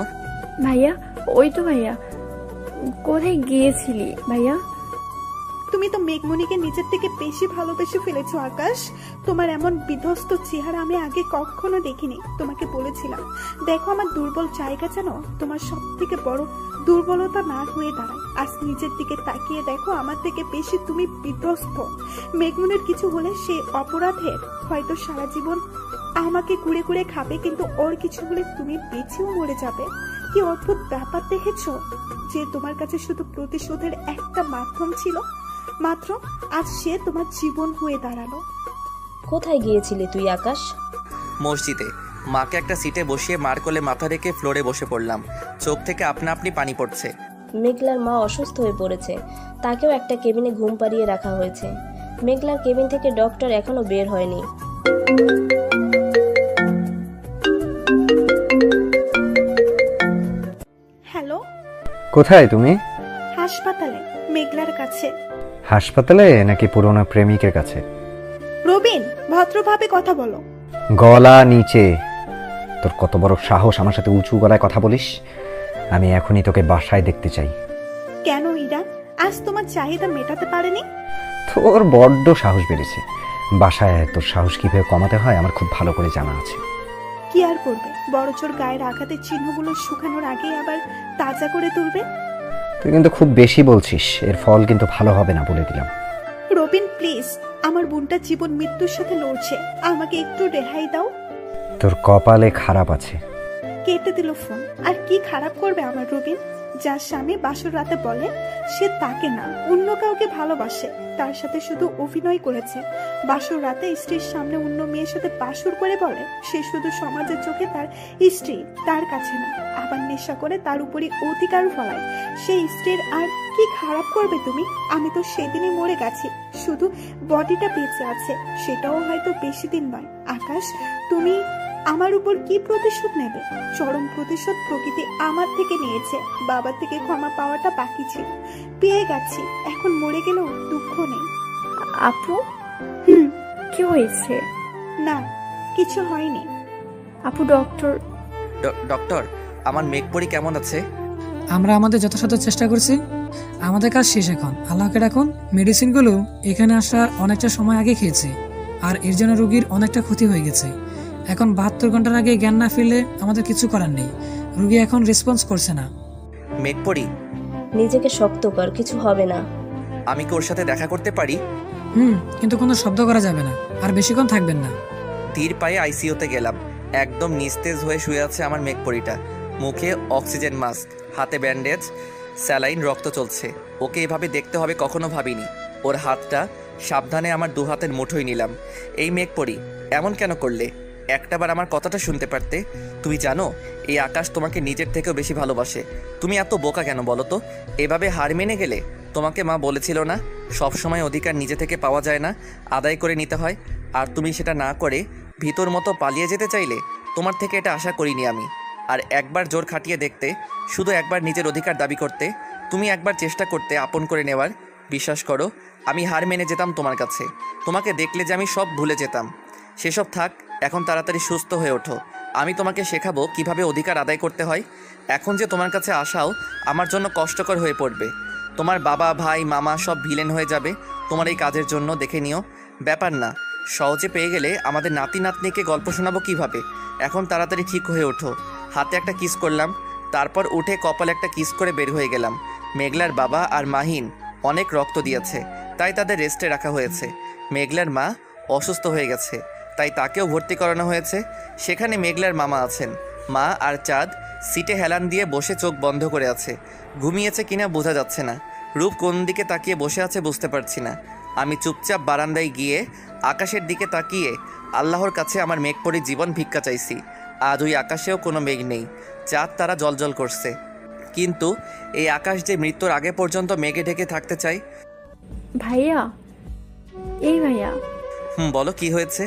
ভাইয়া, ওই তো ভাইয়া। কোথায় গিয়েছিলি ভাইয়া? তুমি তো মেঘমণিকে নিজের থেকে বেশি ভালোবেসে ফেলেছো আকাশ। তোমার এমন বিধ্বস্ত চেহারা আমি আগে কখনো দেখিনি। তোমাকে বলেছিলাম, দেখো আমার দুর্বল জায়গা যেন তোমার সব থেকে বড় দুর্বলতা না হয়ে দাঁড়ায়। আজ নিজের দিকে তাকিয়ে দেখো, আমার থেকে বেশি তুমি বিধ্বস্ত। মেঘমণির কিছু হলে সে অপরাধের হয়তো সারা জীবন আমাকে কুড়ে কুড়ে খাবে, কিন্তু ওর কিছু হলে তুমি বেঁচেও মরে যাবে। কি অদ্ভুত ব্যাপার দেখেছো, যে তোমার কাছে শুধু প্রতিশোধের একটা মাধ্যম ছিল, মাত্র আজ সে তোমার জীবন হয়ে দাঁড়ালো। কোথায় গিয়েছিলি তুই আকাশ? মসজিদে মাকে একটা সিটে বসিয়ে মার কোলে মাথা রেখে ফ্লোরে বসে পড়লাম। চোখ থেকে আপনা আপনি পানি পড়ছে। মেঘলার মা অসুস্থ হয়ে পড়েছে, তাকেও একটা কেবিনে ঘুম পাড়িয়ে রাখা হয়েছে। মেঘলার কেবিন থেকে ডক্টর এখনো বের হয়নি। হ্যালো, কোথায় তুমি? হাসপাতালে, মেঘলার কাছে। হাসপাতালে নাকি পুরনো প্রেমিকের কাছে? রবিন, ভদ্রভাবে কথা বলো। গলা নিচে। তোর কত বড় সাহস আমার সাথে উঁচু গলায় কথা বলিস? আমি এখনই তোকে বাসায় দেখতে চাই। কেন ইরা, আজ তোমার চাহিদা মেটাতে পারেনি? তোর বড্ড সাহস বেড়েছে। বাসায় তোর সাহস কিভাবে কমাতে হয় আমার খুব ভালো করে জানা আছে। কি আর করবে, বড়জোর গায়ের আঘাতের চিহ্নগুলো শুকানোর আগে আবার তাজা করে তুলবে। তুই কিন্তু খুব বেশি বলছিস, এর ফল কিন্তু ভালো হবে না বলে দিলাম। রবিন প্লিজ, আমার বোনটা জীবন মৃত্যুর সাথে লড়ছে, আমাকে একটু রেহাই দাও। তোর কপালে খারাপ আছে। কেটে দিল ফোন। আর কি খারাপ করবে আমার রবিন? যার স্বামী বাসর রাতে বলে সে তাকে না অন্য কাউকে ভালোবাসে, তার সাথে শুধু অভিনয় করেছে। বাসর রাতে স্ত্রীর সামনে অন্য মেয়ের সাথে বাসর করে বলে সে শুধু সমাজের চোখে তার স্ত্রী, তার কাছে না। আবার নেশা করে তার উপরই অধিকার ফলায় সেই স্ত্রীর। আর কি খারাপ করবে তুমি? আমি তো সেদিনই মরে গেছি, শুধু বডিটা বেঁচে আছে, সেটাও হয়তো বেশি দিন নয়। আকাশ, তুমি আমার উপর কি প্রতিশোধ নেবে? চরম প্রতিশোধ প্রকৃতি আমার থেকে নিয়েছে। বাবার থেকে ক্ষমা পাওয়াটা বাকি ছিল, পেয়ে গেছি। এখন মরে গেলেও দুঃখ নেই। আপু, কি হয়েছে? না, কিছু হয়নি। আপু, ডক্টর ডক্টর, আমার মেঘপরি কেমন আছে? আমরা আমাদের যথাসাধ্য চেষ্টা করছি। আমাদের কাজ শেষ এখন, আল্লাহকে ডাকুন। মেডিসিনগুলো এখানে আসার অনেকটা সময় আগে খেয়েছি, আর এর জন্য রোগীর অনেকটা ক্ষতি হয়ে গেছে। এখন 72 ঘন্টার আগে জ্ঞান না ফিরলে আমাদের কিছু করার নেই। রোগী এখন রেসপন্স করছে না। মেঘপরি, নিজেকে শক্ত কর, কিছু হবে না। আমি কি ওর সাথে দেখা করতে পারি? কিন্তু কোনো শব্দ করা যাবে না, আর বেশিক্ষণ থাকবেন না। ধীর পায়ে আইসিইউতে গেলাম। একদম নিস্তেজ হয়ে শুয়ে আছে আমার মেঘপরিটা। মুখে অক্সিজেন মাস্ক, হাতে ব্যান্ডেজ, স্যালাইন, রক্ত চলছে। ওকে এভাবে দেখতে হবে কখনো ভাবিনি। ওর হাতটা সাবধানে আমার দু হাতের মুঠোয় নিলাম। এই মেঘপরি, এমন কেন করলে? একটাবার আমার কথাটা শুনতে পারতে। তুমি জানো এই আকাশ তোমাকে নিজের থেকেও বেশি ভালোবাসে। তুমি এত বোকা কেন বলো তো? এভাবে হার মেনে গেলে? তোমাকে মা বলেছিল না সবসময় অধিকার নিজে থেকে পাওয়া যায় না, আদায় করে নিতে হয়? আর তুমি সেটা না করে ভিতর মতো পালিয়ে যেতে চাইলে? তোমার থেকে এটা আশা করিনি আমি। আর একবার জোর খাটিয়ে দেখতে, শুধু একবার নিজের অধিকার দাবি করতে, তুমি একবার চেষ্টা করতে আপন করে নেওয়ার। বিশ্বাস করো, আমি হার মেনে যেতাম তোমার কাছে। তোমাকে দেখলে যে আমি সব ভুলে যেতাম। সেসব থাক, এখন তাড়াতাড়ি সুস্থ হয়ে ওঠো। আমি তোমাকে শেখাবো কিভাবে অধিকার আদায় করতে হয়। এখন যে তোমার কাছে আসাও আমার জন্য কষ্টকর হয়ে পড়বে। তোমার বাবা, ভাই, মামা সব ভিলেন হয়ে যাবে তোমার এই কাজের জন্য। দেখে নিও, ব্যাপার না। সহজে পেয়ে গেলে আমাদের নাতি নাতনিকে গল্প শোনাবো কিভাবে। এখন তাড়াতাড়ি ঠিক হয়ে ওঠো। হাতে একটা কিস করলাম, তারপর উঠে কপালে একটা কিস করে বের হয়ে গেলাম। মেঘলার বাবা আর মাহিন অনেক রক্ত দিয়েছে, তাই তাদের রেস্টে রাখা হয়েছে। মেঘলার মা অসুস্থ হয়ে গেছে, তাই তাকেও ভর্তি করানো হয়েছে। সেখানে মেঘলার মামা আছেন। মা আর চাঁদ সিটে হেলান দিয়ে বসে চোখ বন্ধ করে আছে। ঘুমিয়েছে কিনা বোঝা যাচ্ছে না। রূপ কোন দিকে তাকিয়ে বসে আছে বুঝতে পারছি না। আমি চুপচাপ বারান্দায় গিয়ে আকাশের দিকে তাকিয়ে আল্লাহর কাছে আমার মেঘপরি জীবন ভিক্ষা চাইছি। আজ ওই আকাশেও কোনো মেঘ নেই, চাঁদ তারা জ্বলজ্বল করছে। কিন্তু এই আকাশ যে মৃত্যুর আগে পর্যন্ত মেঘে ঢেকে থাকতে চাই। ভাইয়া, এই ভাইয়া। বলো, কি হয়েছে?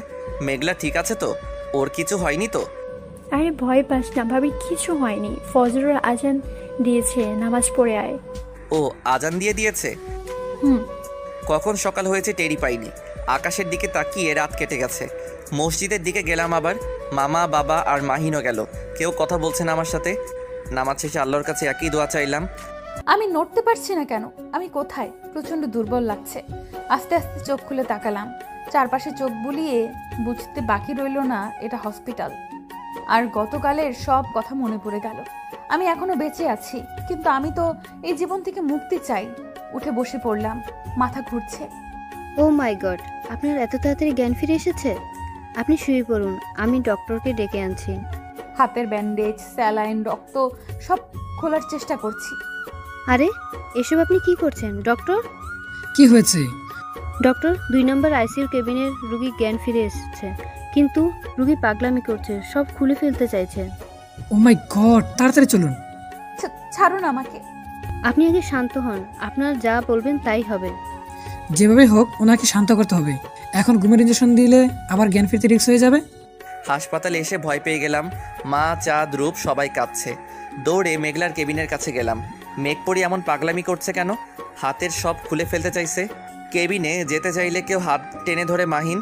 মেঘলা ঠিক আছে তো? ওর কিছু হয়নি তো? আরে ভয় পাস না ভাবি, কিছু হয়নি। ফজরের আজান দিয়েছে, নামাজ পড়ে আয়। ও আজান দিয়ে দিয়েছে? কখন সকাল হয়েছে টেরি পাইনি। আকাশের দিকে তাকিয়ে রাত কেটে গেছে। মসজিদের দিকে গেলাম আবার। মামা, বাবা আর মাহিনও গেল। কেউ কথা বলছে না আমার সাথে। নামাজ শেষে আল্লাহর কাছে একই দোয়া চাইলাম। আমি নড়তে পারছি না কেন? আমি কোথায়? প্রচন্ড দুর্বল লাগছে। আস্তে আস্তে চোখ খুলে তাকালাম। চারপাশে চোখ বুলিয়ে বুঝতে বাকি রইল না এটা হসপিটাল। আর গতকালের সব কথা মনে পড়ে গেল। আমি এখনো বেঁচে আছি, কিন্তু আমি তো এই জীবন থেকে মুক্তি চাই। উঠে বসে পড়লাম, মাথা ঘুরছে। ও মাই গড, আপনার এত তাড়াতাড়ি জ্ঞান ফিরে এসেছে? আপনি শুয়ে পড়ুন, আমি ডক্টরকে ডেকে আনছি। হাতের ব্যান্ডেজ, স্যালাইন, রক্ত সব খোলার চেষ্টা করছি। আরে এসব আপনি কি করছেন ডক্টর? কি হয়েছে? ডক্টর, 2 নম্বর আইসিইউ কেবিনের রুগী জ্ঞান ফিরে এসেছে, কিন্তু রুগী পাগলামি করছে, সব খুলে ফেলতে চাইছে। ও মাই গড, তাড়াতাড়ি চলুন। ছাড়ুন আমাকে। আপনি আগে শান্ত হন, আপনার যা বলবেন তাই হবে। যেভাবে হোক ওনাকে শান্ত করতে হবে। এখন ঘুমের ইঞ্জেকশন দিলে আবার জ্ঞান ফিরতে রিস্ক হয়ে যাবে। হাসপাতালে এসে ভয় পেয়ে গেলাম। মা, চাঁদ, রূপ সবাই কাঁদছে। দৌড়ে মেঘলার কেবিনের কাছে গেলাম। মেঘপরি এমন পাগলামি করছে কেন? হাতের সব খুলে ফেলতে চাইছে। কেবিনে যেতে চাইলে কেউ হাত টেনে ধরে মাহিন,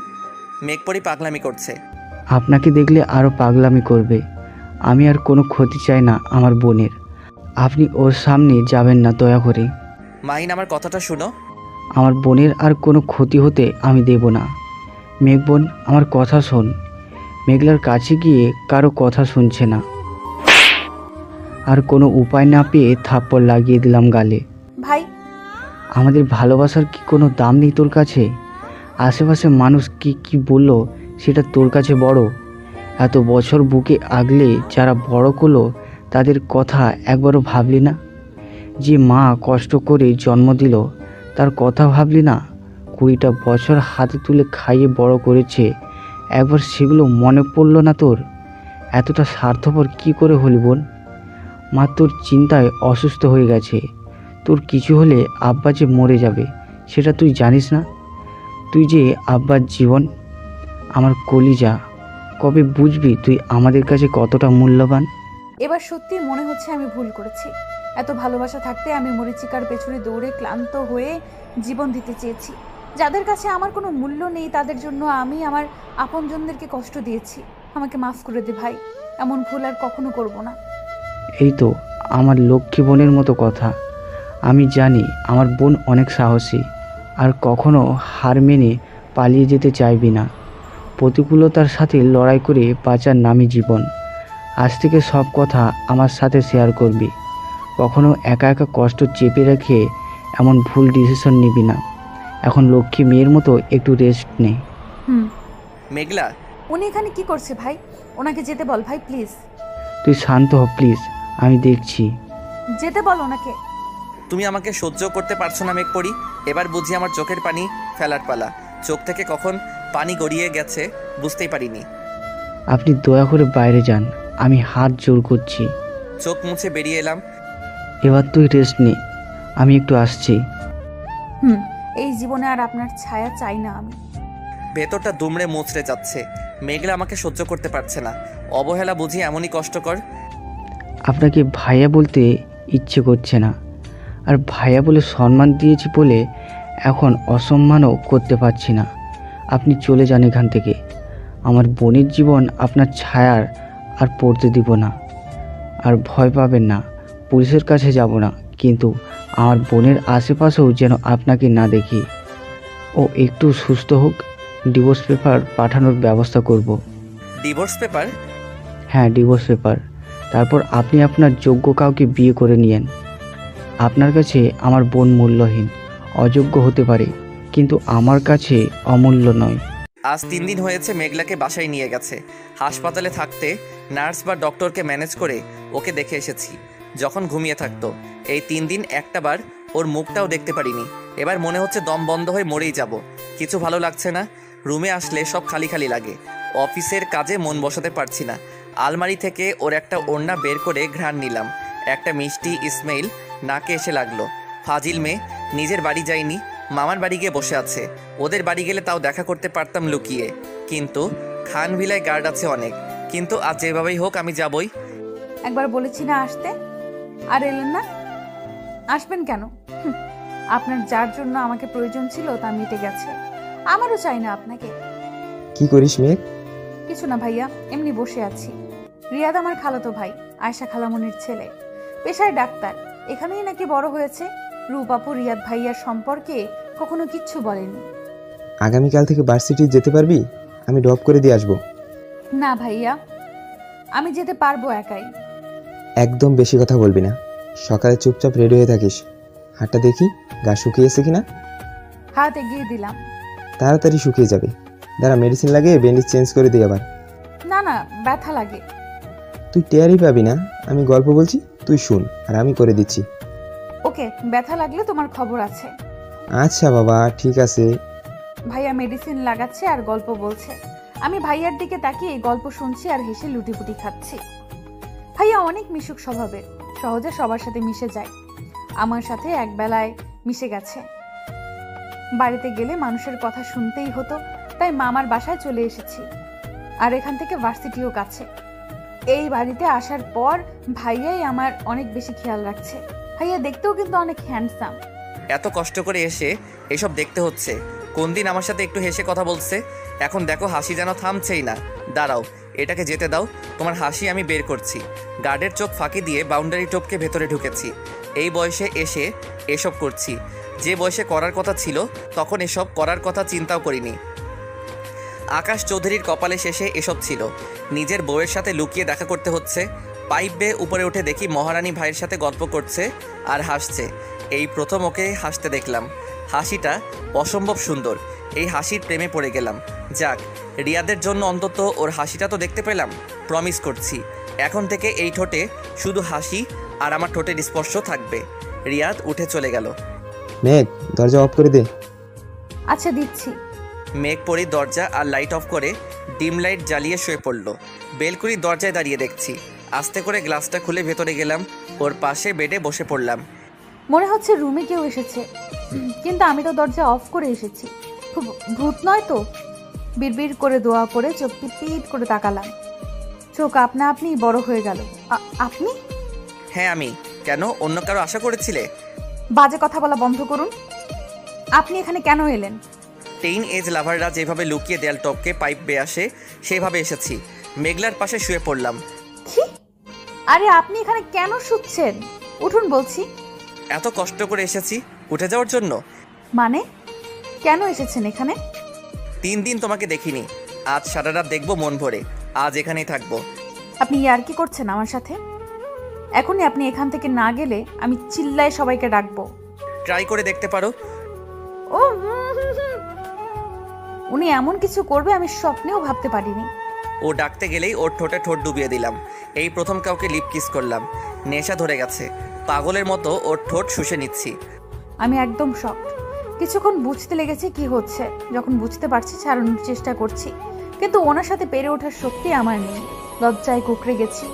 মেঘপরি পাগলামি করছে। আপনাকে দেখলে আরও পাগলামি করবে। আমি আর কোনো ক্ষতি চাই না আমার বোনের। আপনি ওর সামনে যাবেন না দয়া করে। মাহিন, আমার কথাটা শুনো। আমার বোনের আর কোনো ক্ষতি হতে আমি দেব না। মেঘ বোন, আমার কথা শোন। মেঘলার কাছে গিয়ে কারো কথা শুনছে না। আর কোনো উপায় না পেয়ে থাপ্পড় লাগিয়ে দিলাম গালে। ভাই, আমাদের ভালোবাসার কি কোনো দাম নেই তোর কাছে? আশেপাশে মানুষ কি কি বললো সেটা তোর কাছে বড়? এত বছর বুকে আগলে যারা বড় করলো তাদের কথা একবারও ভাবলি না? যে মা কষ্ট করে জন্ম দিল তার কথা ভাবলি না? 20টা বছর হাতে তুলে খাইয়ে বড় করেছে, একবার সেগুলো মনে পড়লো না তোর? এতটা স্বার্থপর কি করে হলি বোন? মা তোর চিন্তায় অসুস্থ হয়ে গেছে। তোর কিছু হলে আব্বা যে মরে যাবে সেটা তুই জানিস না? তুই যে আব্বার জীবন, আমার কলিজা। কবে বুঝবি তুই আমাদের কাছে কতটা মূল্যবান? এবার সত্যি মনে হচ্ছে আমি ভুল করেছি। এত ভালোবাসা থাকতে আমি মরীচিকার পেছনে দৌড়ে ক্লান্ত হয়ে জীবন দিতে চেয়েছি। যাদের কাছে আমার কোনো মূল্য নেই তাদের জন্য আমি আমার আপনজনদেরকে কষ্ট দিয়েছি। আমাকে মাফ করে দে ভাই, এমন ভুল আর কখনো করব না। এই তো আমার লক্ষ্মী বোনের মতো কথা। আমি জানি আমার বোন অনেক সাহসী, আর কখনো হার মেনে পালিয়ে যেতে চাইবি না। প্রতিকূলতার সাথে লড়াই করে বাঁচার নামই জীবন। আজ থেকে সব কথা আমার সাথে শেয়ার করবি। কখনো একা একা কষ্ট চেপে রেখে এমন ভুল ডিসিশন নিবি না। এখন লক্ষ্মী মেয়ের মতো একটু রেস্ট নে। মেঘলা, উনি এখানে কি করছে ভাই? ওনাকে যেতে বল ভাই, প্লিজ। তুই শান্ত হ প্লিজ, আমি দেখছি। যেতে বল ওনাকে। তুমি আমাকে সহ্য করতে পারছো না মেঘপরি? এবার বুঝি আমার চোখের পানি ফেলার পালা। চোখ থেকে কখন পানি গড়িয়ে গেছে বুঝতেই পারিনি। আপনি দয়া করে বাইরে যান, আমি হাত জোর করছি। চোখ মুছে বেরিয়ে এলাম। এবার তুই রেস্ট নে, আমি একটু আসছি। এই জীবনে আর আপনার ছায়া চাই না আমি। ভেতরটা দুমড়ে মুচড়ে যাচ্ছে। মেঘলা আমাকে সহ্য করতে পারছে না। অবহেলা বুঝি এমনই কষ্টকর? আপনাকে ভাইয়া বলতে ইচ্ছে করছে না, আর ভাইয়া বলে সম্মান দিয়েছি বলে এখন অসম্মানও করতে পারছি না। আপনি চলে যান এখান থেকে। আমার বোনের জীবন আপনার ছায়ার আর পড়তে দিব না। আর ভয় পাবেন না, পুলিশের কাছে যাব না, কিন্তু আমার বোনের আশেপাশেও যেন আপনাকে না দেখি। ও একটু সুস্থ হোক, ডিভোর্স পেপার পাঠানোর ব্যবস্থা করব। Divorce paper? হ্যাঁ, ডিভোর্স পেপার। তারপর আপনি আপনার যোগ্য কাউকে বিয়ে করে নিয়েন। আপনার কাছে আমার বোন মূল্যহীন, অযোগ্য হতে পারে, কিন্তু আমার কাছে অমূল্য নয়। আজ 3 দিন হয়েছে মেঘলাকে বাসায় নিয়ে গেছে। হাসপাতালে থাকতে নার্স বা ডক্টরকে ম্যানেজ করে ওকে দেখে এসেছি যখন ঘুমিয়ে থাকতো। এই 3 দিন একটাবার ওর মুখটাও দেখতে পারিনি। এবার মনে হচ্ছে দম বন্ধ হয়ে মরেই যাব। কিছু ভালো লাগছে না। রুমে আসলে সব খালি খালি লাগে। অফিসের কাজে মন বসাতে পারছি না। আলমারি থেকে ওর একটা ওড়না বের করে ঘ্রাণ নিলাম। একটা মিষ্টি স্মেল নাকে এসে লাগলো। ফাজিল মেয়ে, নিজের বাড়ি যায়নি, মামার বাড়ি গিয়ে বসে আছে। ওদের বাড়ি গেলে তাও দেখা করতে পারতাম লুকিয়ে, কিন্তু খান ভিলায় গার্ড আছে অনেক। কিন্তু আজ যেভাবেই হোক আমি যাবই। একবার বলেছি না আসতে, আর এলেন না। আসবেন কেন? আপনার যার জন্য আমাকে প্রয়োজন ছিল তা মিটে গেছে। আমারও চাই না আপনাকে। কি করিস মেঘ? কিছু না ভাইয়া, এমনি বসে আছি। রিয়াদ আমার খালাতো ভাই, আয়শা খালামনির ছেলে, পেশায় ডাক্তার। এখানেই নাকি বড় হয়েছে। রূপ আপু রিয়াদ ভাইয়ার সম্পর্কে কখনো কিচ্ছু বলেনি। আগামীকাল থেকে ভার্সিটি যেতে পারবি? আমি ড্রপ করে দিয়ে আসবো। না ভাইয়া, আমি যেতে পারবো একাই। একদম বেশি কথা বলবি না। সকালে চুপচাপ রেডি হয়ে থাকিস। হাতটা দেখি গা শুকিয়েছে কিনা। হাত এগিয়ে দিলাম। তাড়াতাড়ি শুকিয়ে যাবে। দাঁড়া, মেডিসিন লাগিয়ে ব্যান্ডেজ চেঞ্জ করে দিই আবার। না না, ব্যথা লাগে। তুই টেরই পাবি না। আমি গল্প বলছি, তুই শুন আর আমি করে দিচ্ছি। ওকে, ব্যথা লাগলে তোমার খবর আছে। আচ্ছা বাবা, ঠিক আছে। ভাইয়া মেডিসিন লাগাচ্ছে আর গল্প বলছে। আমি ভাইয়ার দিকে তাকিয়ে গল্প শুনছি আর হেসে লুটিপুটি খাচ্ছি। ভাইয়া অনেক মিশুক স্বভাবের, সহজে সবার সাথে মিশে যায়। আমার সাথে একবেলায় মিশে গেছে। বাড়িতে গেলে মানুষের কথা শুনতেই হতো, তাই মামার বাসায় চলে এসেছি। আর এখান থেকে ভার্সিটিও কাছে। এই বাড়িতে আসার পর ভাইয়াই আমার অনেক বেশি খেয়াল রাখছে। ভাইয়া দেখতেও কিন্তু অনেক হ্যান্ডসাম। এত কষ্ট করে এসে এসব দেখতে হচ্ছে। কোন দিন আমার সাথে একটু হেসে কথা বলছে, এখন দেখো হাসি যেন থামছেই না। দাঁড়াও, এটাকে যেতে দাও, তোমার হাসি আমি বের করছি। গার্ডের চোখ ফাঁকি দিয়ে বাউন্ডারি টপকে ভেতরে ঢুকেছি। এই বয়সে এসে এসব করছি। যে বয়সে করার কথা ছিল তখন এসব করার কথা চিন্তাও করিনি। আকাশ চৌধুরীর কপালে শেষে এসব ছিল। নিজের বউয়ের সাথে লুকিয়ে দেখা করতে হচ্ছে। পাইপ বেয়ে উপরে উঠে দেখি মহারানী ভাইয়ের সাথে গল্প করছে আর হাসছে। এই প্রথম ওকে হাসতে দেখলাম। হাসিটা অসম্ভব সুন্দর। এই হাসির প্রেমে পড়ে গেলাম। যাক, রিয়াদের জন্য অন্তত ওর হাসিটা তো দেখতে পেলাম। প্রমিস করছি, এখন থেকে এই ঠোঁটে শুধু হাসি আর আমার ঠোঁটের স্পর্শ থাকবে। রিয়াদ উঠে চলে গেল। মেঘ, দরজা অফ করে দে। আচ্ছা, দিচ্ছি। মেঘপরি দরজা আর লাইট অফ করে ডিম লাইট জ্বালিয়ে শুয়ে পড়ল। বেলকুনির দরজায় দাঁড়িয়ে দেখছি। আস্তে করে গ্লাসটা খুলে ভেতরে গেলাম। ওর পাশে বেডে বসে পড়লাম। মনে হচ্ছে রুমে কেউ এসেছে, কিন্তু আমি তো দরজা অফ করে এসেছি। খুব ভূত নয় তো? বিড়বিড় করে দোয়া পড়ে চোখ পিট করে তাকালাম। চোখ আপনা আপনি বড় হয়ে গেল। আপনি? হ্যাঁ আমি। কেন, অন্য কারো আশা করেছিলে? বাজে কথা বলা বন্ধ করুন। আপনি এখানে কেন এলেন? টিন এজ লাভাররা যেভাবে লুকিয়ে দেয়াল টপকে পাইপ বেয়ে আসে সেভাবে এসেছি। মেঘলার পাশে শুয়ে পড়লাম। কি? আরে আপনি এখানে কেন শুচ্ছেন? উঠুন বলছি। এত কষ্ট করে এসেছি উঠে যাওয়ার জন্য? মানে কেন এসেছেন এখানে? 3 দিন তোমাকে দেখিনি। আজ সারা রাত দেখবো মন ভরে। আজ এখানেই থাকবো। আপনি ইয়ার কি করছেন আমার সাথে? এখনই আপনি এখান থেকে না গেলে আমি চিল্লায় সবাইকে ডাকবো। ট্রাই করে দেখতে পারো। ও, উনি এমন কিছু করবে আমি স্বপ্নেও ভাবতে পারিনি। ও ডাকতে গেলেই ওর ঠোঁটে ঠোঁট ডুবিয়ে দিলাম। এই প্রথম কাউকে লিপ কিস করলাম। নেশা ধরে গেছে। পাগলের মতো ওর ঠোঁট শুষে নিচ্ছি। আমি একদম শকড। কিছুক্ষণ বুঝতে লেগেছে কি হচ্ছে। যখন বুঝতে পারছি ছাড়ানোর চেষ্টা করছি, কিন্তু ওনার সাথে পেরে ওঠার শক্তি আমার নেই। লজ্জায় কুকড়ে গেছি।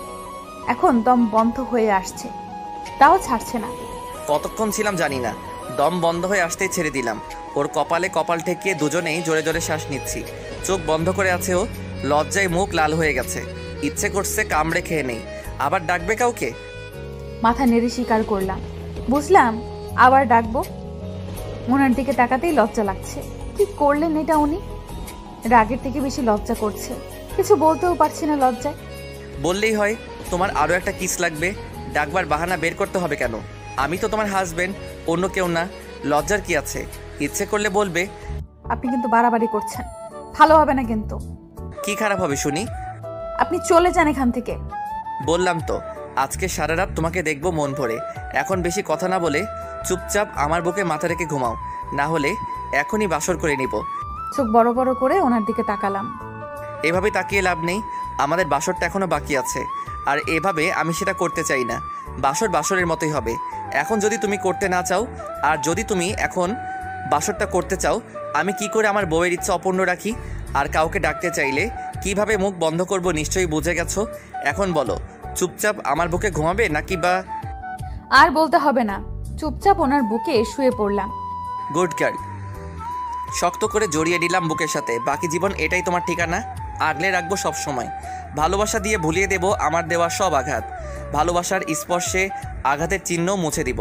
এখন দম বন্ধ হয়ে আসছে, তাও ছাড়ছে না। কতক্ষণ ছিলাম জানি না। দম বন্ধ হয়ে আসতেই ছেড়ে দিলাম। ওর কপালে কপাল ঠেকিয়ে দুজনেই জোরে জোরে শ্বাস নিচ্ছি। চোখ বন্ধ করে আছে ও। লজ্জায় মুখ লাল হয়ে গেছে। ইচ্ছে করছে কামড়ে খেয়ে নেই। আবার ডাকবে কাউকে? মাথা নেড়ে স্বীকার করলাম। বুঝলাম আবার ডাকবো। ওনার দিকে তাকাতেই লজ্জা লাগছে। কি করলেন এটা উনি? রাগের থেকে বেশি লজ্জা করছে। কিছু বলতেও পারছি না লজ্জায়। বললেই হয় তোমার আরও একটা কিস লাগবে। ডাকবার বাহানা বের করতে হবে কেন? আমি তো তোমার হাজবেন্ড, অন্য কেউ না। লজ্জার কি আছে? ইচ্ছে করলে বলবে। আপনি কিন্তু বাড়াবাড়ি করছেন, ভালো হবে না কিন্তু। কি খারাপ হবে শুনি? আপনি চলে যান এখান থেকে। বললাম তো আজকে সারা রাত তোমাকে দেখবো মন ভরে। এখন বেশি কথা না বলে চুপচাপ আমার বুকে মাথা রেখে ঘুমাও, না হলে এখনই বাসর করে নিব। চোখ বড় বড় করে ওনার দিকে তাকালাম। এভাবে তাকিয়ে লাভ নেই। আমাদের বাসরটা এখনো বাকি আছে। আর এভাবে আমি সেটা করতে চাই না। বাসর বাসরের মতোই হবে। এখন যদি তুমি করতে না চাও, আর যদি তুমি এখন বাসরটা করতে চাও, আমি কি করে আমার বউয়ের ইচ্ছা অপূর্ণ রাখি? আর কাউকে ডাকতে চাইলে কিভাবে মুখ বন্ধ করব নিশ্চয়ই বুঝে গেছো। এখন বলো, চুপচাপ আমার বুকে ঘুমাবে নাকি বা? আর বলতে হবে না, চুপচাপ ওনার বুকে শুয়ে পড়লাম। Good girl. শক্ত করে জড়িয়ে দিলাম বুকের সাথে। বাকি জীবন এটাই তোমার ঠিকানা। আগলে রাখবো সব সময়। ভালোবাসা দিয়ে ভুলিয়ে দেব আমার দেওয়া সব আঘাত। ভালোবাসার স্পর্শে আঘাতের চিহ্ন মুছে দিব।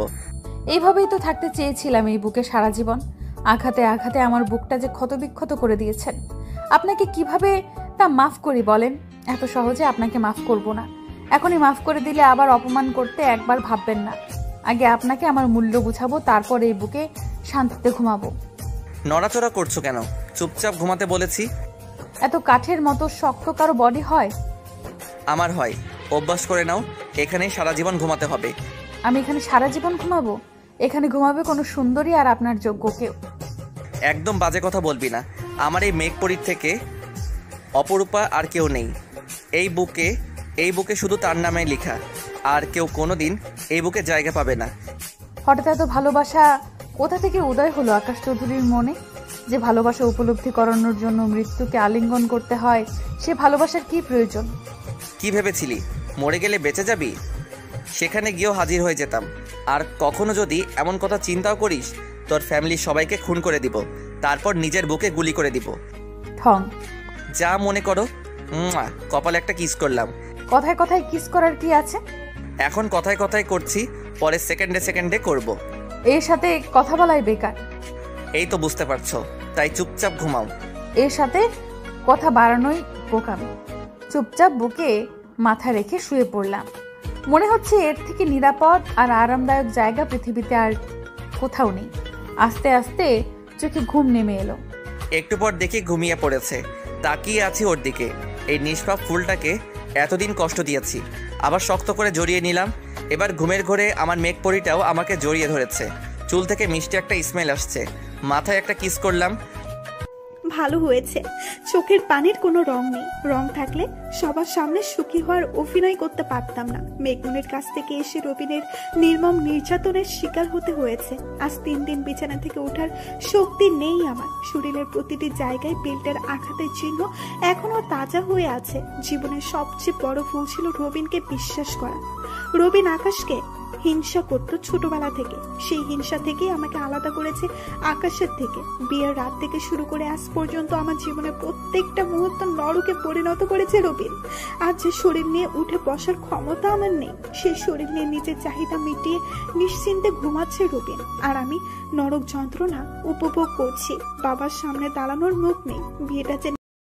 এইভাবেই তো থাকতে চেয়েছিলাম এই বুকে সারা জীবন। আঘাতে আঘাতে আমার বুকটা যে ক্ষতবিক্ষত করে দিয়েছেন। আপনাকে কিভাবে তা মাফ করি বলেন? এত সহজে আপনাকে মাফ করব না। এখনই মাফ করে দিলে আবার অপমান করতে একবার ভাববেন না। আগে আপনাকে আমার মূল্য বুঝাবো, তারপর এই বুকে শান্তিতে ঘুমাবো। নড়াচড়া করছো কেন? চুপচাপ ঘুমাতে বলেছি। এত কাঠের মতো শক্ত কারো বডি হয়? আমার হয়। অভ্যাস করে নাও। এখানেই সারা জীবন ঘুমাতে হবে। আমি এখানে সারা জীবন ঘুমাবো? এখানে ঘুমাবে কোনো সুন্দরী আর আপনার যোগ্য কেউ। একদম বাজে কথা বলবি না। আমার এই মেঘপরীর থেকে অপরূপা আর কেউ নেই। এই বুকে এই বুকে শুধু তার নামে লেখা, আর কেউ কোনোদিন এই বুকে জায়গা পাবে না। হঠাৎ এত ভালোবাসা কোথা থেকে উদয় হলো আকাশ চৌধুরীর মনে? যে ভালোবাসা উপলব্ধি করানোর জন্য মৃত্যুকে আলিঙ্গন করতে হয়, সে ভালোবাসার কি প্রয়োজন? কি ভেবেছিলি মরে গেলে বেঁচে যাবি? সেখানে গিয়েও হাজির হয়ে যেতাম। আর কখনো যদি এমন কথা চিন্তাও করিস, তোর ফ্যামিলির সবাইকে খুন করে দিব, তারপর নিজের বুকে গুলি করে দিব। ঠং। যা মনে করো। কপালে একটা কিস করলাম। কথায় কথায় কিস করার কি আছে? এখন কথায় কথায় করছি, পরে সেকেন্ডে সেকেন্ডে করব। এর সাথে কথা বলাই বেকার। এই তো বুঝতে পারছো, তাই চুপচাপ ঘুমাও। এর সাথে কথা বাড়ানোই বোকামি। চুপচাপ বুকে মাথা রেখে শুয়ে পড়লাম। মনে হচ্ছে এর থেকে নিরাপদ আর আরামদায়ক জায়গা পৃথিবীতে আর কোথাও নেই। আস্তে আস্তে চোখে ঘুম নেমে এলো। একটু পর দেখি ঘুমিয়ে পড়েছে। তাকিয়ে আছি ওর দিকে। এই নিষ্পাপ ফুলটাকে এতদিন কষ্ট দিয়েছি, আবার শক্ত করে জড়িয়ে নিলাম। এবার ঘুমের ঘোরে আমার মেঘপরিটাও আমাকে জড়িয়ে ধরেছে। চুল থেকে মিষ্টি একটা স্মেল আসছে। মাথায় একটা কিস করলাম। ভালো হয়েছে, চোখের পানির কোনো রং নেই। রং থাকলে সবার সামনে সুখী হওয়ার অভিনয় করতে পারতাম না। মেঘমনের কাছ থেকে এসে রবিনের নির্মম নির্যাতনের শিকার হতে হয়েছে। আজ 3 দিন বিছানা থেকে ওঠার শক্তি নেই আমার। শরীরের প্রতিটি জায়গায় বেল্টের আঘাতের চিহ্ন এখনো তাজা হয়ে আছে। জীবনের সবচেয়ে বড় ভুল ছিল রবিনকে বিশ্বাস করা। রবিন আকাশকে হিংসা করত ছোটবেলা থেকে। সেই হিংসা থেকেই আমাকে আলাদা করেছে আকাশের থেকে। বিয়ের রাত থেকে শুরু করে আজ পর্যন্ত আমার জীবনের প্রত্যেকটা মুহূর্ত নরকে পরিণত করেছে রবিন। আজ যে শরীর নিয়ে উঠে বসার ক্ষমতা আমার নেই, সেই শরীর নিয়ে নিজের চাহিদা মিটিয়ে নিশ্চিন্তে ঘুমাচ্ছে রবিন। আর আমি নরক যন্ত্রণা উপভোগ করছি। বাবার সামনে দাঁড়ানোর মুখ নেই। বিয়েটা যে